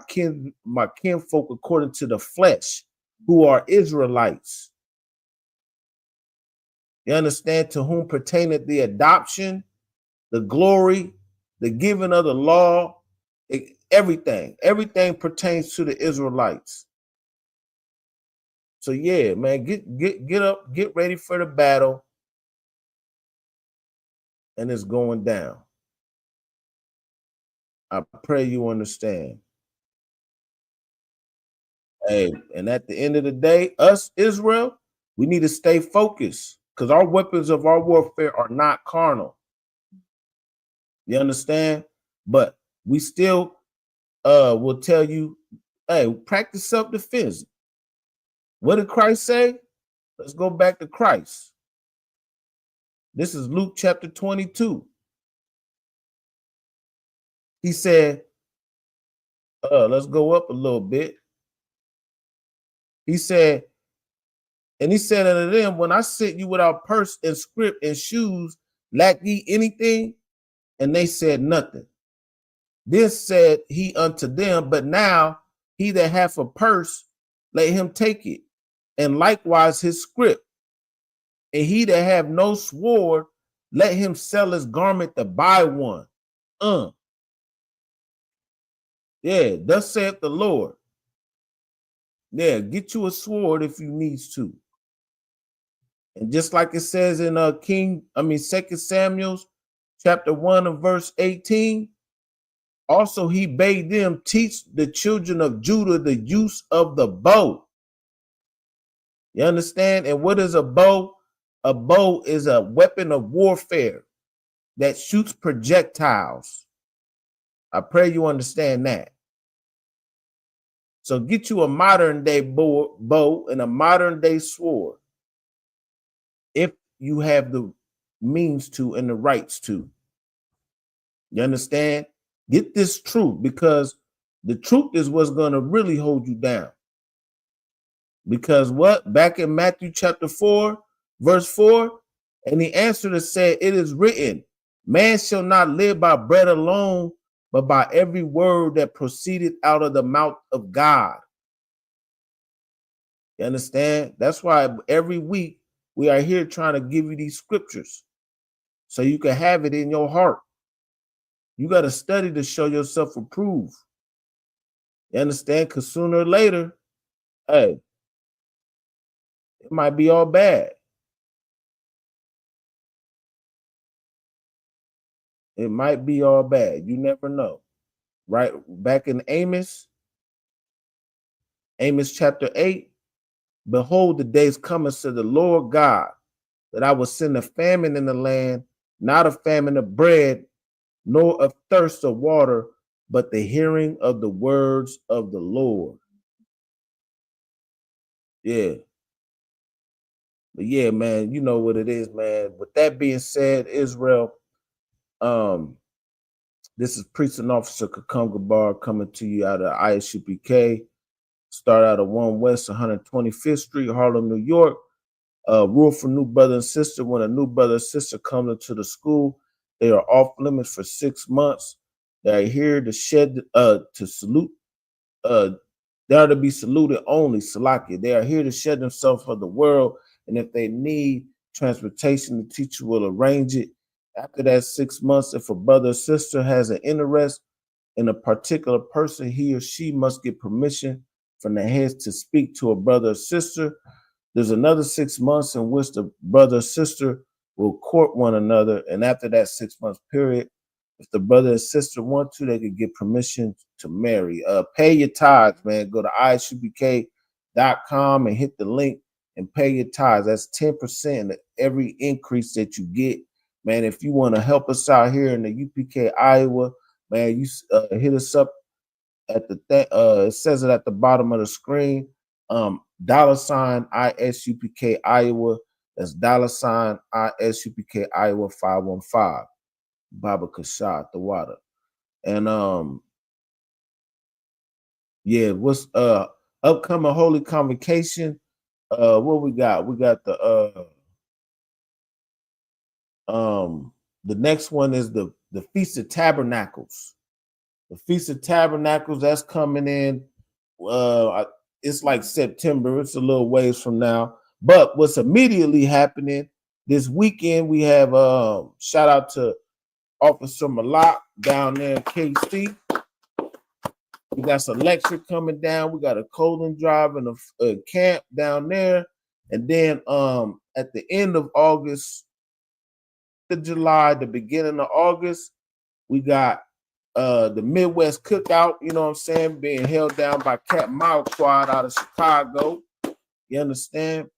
kinfolk according to the flesh, who are Israelites. You understand? To whom pertaineth the adoption, the glory, the giving of the law, everything pertains to the Israelites. So yeah, man, get up, get ready for the battle, and it's going down. I pray you understand. Hey, and at the end of the day, us, Israel, we need to stay focused, because our weapons of our warfare are not carnal. You understand? But we still will tell you, hey, practice self-defense. What did Christ say? Let's go back to Christ. This is Luke chapter 22. He said, let's go up a little bit. He said, and he said unto them, when I sent you without purse and scrip and shoes, lack ye anything? And they said nothing. Then said he unto them, but now he that hath a purse, let him take it, and likewise his scrip. And he that have no sword, let him sell his garment to buy one. Yeah, thus saith the Lord. Yeah, get you a sword if you needs to. And just like it says in 2 Samuel chapter 1 and verse 18, also he bade them teach the children of Judah the use of the bow. You understand? And what is a bow? A bow is a weapon of warfare that shoots projectiles. I pray you understand that. So get you a modern day bow and a modern day sword if you have the means to and the rights to. You understand? Get this truth, because the truth is what's going to really hold you down. Because what? Back in Matthew chapter 4, verse 4, and he answered and said, it is written, man shall not live by bread alone, but by every word that proceeded out of the mouth of God. You understand? That's why every week we are here trying to give you these scriptures so you can have it in your heart. You got to study to show yourself approved. You understand? Because sooner or later, hey, it might be all bad. It might be all bad. You never know. Right? Back in Amos chapter 8, behold, the days coming, said the Lord God, that I will send a famine in the land, not a famine of bread, nor of thirst of water, but the hearing of the words of the Lord. Yeah. But yeah, man, you know what it is, man. With that being said, Israel, this is Priest and Officer Kakunga Bar coming to you out of ISUPK. Start out of 1 West 125th Street, Harlem, New York. Rule for new brother and sister. When a new brother and sister come into the school, they are off limits for 6 months. They are here to to salute. They are to be saluted only, Salakia. They are here to shed themselves for the world. And if they need transportation, the teacher will arrange it. After that 6 months, if a brother or sister has an interest in a particular person, he or she must get permission from the heads to speak to a brother or sister. There's another 6 months in which the brother or sister will court one another. And after that 6 month period, if the brother and sister want to, they could get permission to marry. Pay your tithes, man. Go to isupk.com and hit the link and pay your tithes. That's 10% of every increase that you get. Man, if you want to help us out here in the UPK, Iowa, man, you hit us up at the it says it at the bottom of the screen. $sign ISUPK Iowa. That's $ISUPK Iowa 515. Baba Kasha the water. And yeah, what's upcoming Holy Convocation? What we got? We got the next one is the Feast of Tabernacles. The Feast of Tabernacles, that's coming in. It's like September. It's a little ways from now. But what's immediately happening this weekend, we have shout out to Officer Malak down there in KC. We got some lecture coming down. We got a clothing drive and a camp down there. And then at the end of August, July, the beginning of August, we got the Midwest Cookout, you know what I'm saying, being held down by Cat Mile Squad out of Chicago. You understand?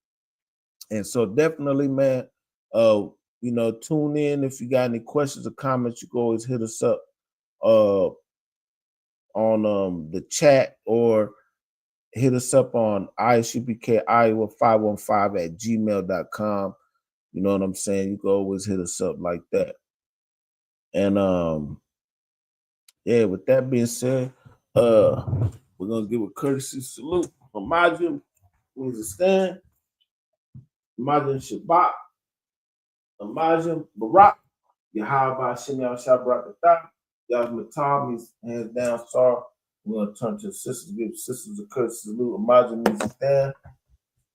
And so definitely, man, you know, tune in. If you got any questions or comments, you can always hit us up on the chat, or hit us up on ISUPKIowa515@gmail.com. You know what I'm saying? You can always hit us up like that. And yeah, with that being said, we're gonna give a courtesy salute from Majim, who's a stand, Majim Shabbat, Majim Barak, Yahaba Shinyal Shabrakatah, Yasma Tom, he's hands down star. We're gonna turn to the sisters, give sisters a courtesy salute. Majim is a stand,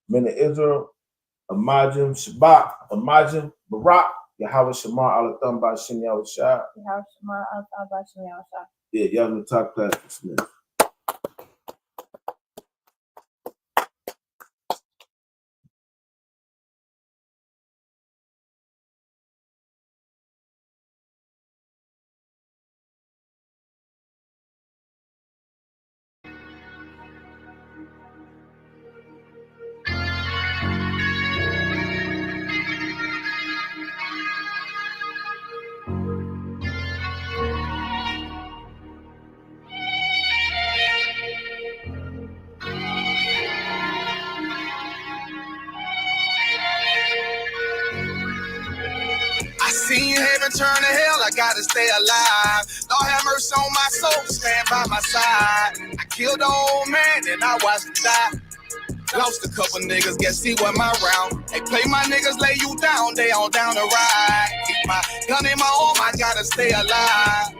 Men of Israel, Majim Shabbat, Majim Barak, Yahweh Shamar Alatham by Shem Yahushua. Yahweh Shamar Alatham by Shem Yahushua. Yeah, Yahweh Talk Classic Smith. I seen heaven turn to hell, I gotta stay alive. Lord have mercy on my soul, stand by my side. I killed the old man and I watched him die. Lost a couple niggas, guess he wasn't my round. Hey, play my niggas, lay you down, they on down the ride. Keep my gun in my arm, I gotta stay alive.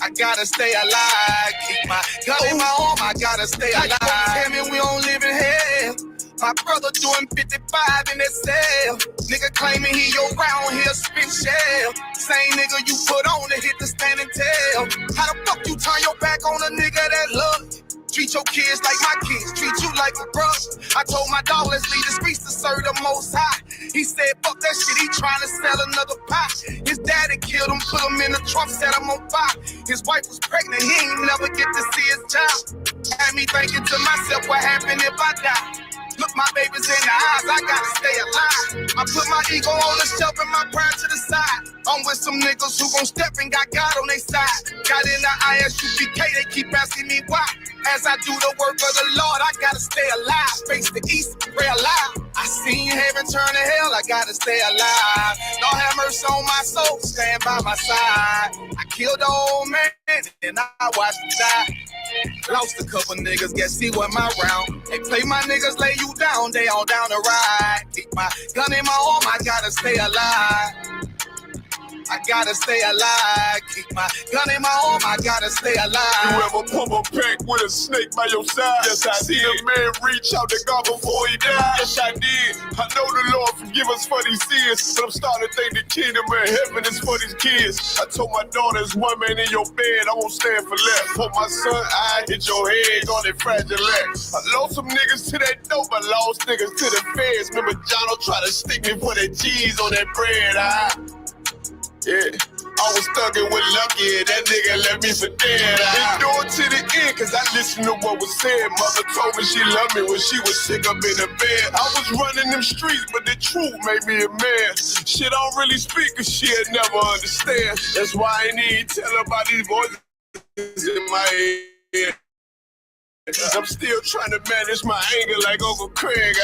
I gotta stay alive. Keep my gun in my arm, I gotta stay alive. Tell me we don't live in hell. My brother doing 55 in that cell. Nigga claiming he your round here spin shell. Same nigga you put on to hit the stand and tell. How the fuck you turn your back on a nigga that love you? Treat your kids like my kids, treat you like a brother. I told my dog, let's leave the streets to serve the Most High. He said, fuck that shit, he trying to sell another pot. His daddy killed him, put him in the trunk, set him on fire. His wife was pregnant, he ain't never get to see his child. Had me thinking to myself, what happened if I die? Look my babies in the eyes, I gotta stay alive. I put my ego on the shelf and my pride to the side. I'm with some niggas who gon' step and got God on their side. Got in the ISUPK, they keep asking me why. As I do the work of the Lord, I gotta stay alive. Face the east, pray alive. I seen heaven turn to hell, I gotta stay alive. Lord have mercy on my soul, stand by my side. I killed the old man and I watched him die. Lost a couple niggas, guess he wasn't my round. They play my niggas, lay you down, they all down the ride. Keep my gun in my arm, I gotta stay alive. I gotta stay alive. Keep my gun in my arm, I gotta stay alive. You ever pump a pack with a snake by your side? Yes, I did. A man reach out to God before he died? Yes, I did. I know the Lord forgive us for these sins, but I'm starting to think the kingdom of heaven is for these kids. I told my daughter, there's one man in your bed, I won't stand for left. For my son, I hit your head on that fragile leg. I lost some niggas to that dope, I lost niggas to the feds. Remember Jono tried to stick me for that cheese on that bread, yeah, I was thugging with Lucky and that nigga left me for dead. Endure to the end, cause I listened to what was said. Mother told me she loved me when she was sick up in the bed. I was running them streets, but the truth made me a man. Shit, I don't really speak, cause she'll never understand. That's why I ain't even tell her about these voices in my head. I'm still trying to manage my anger like Uncle Craig.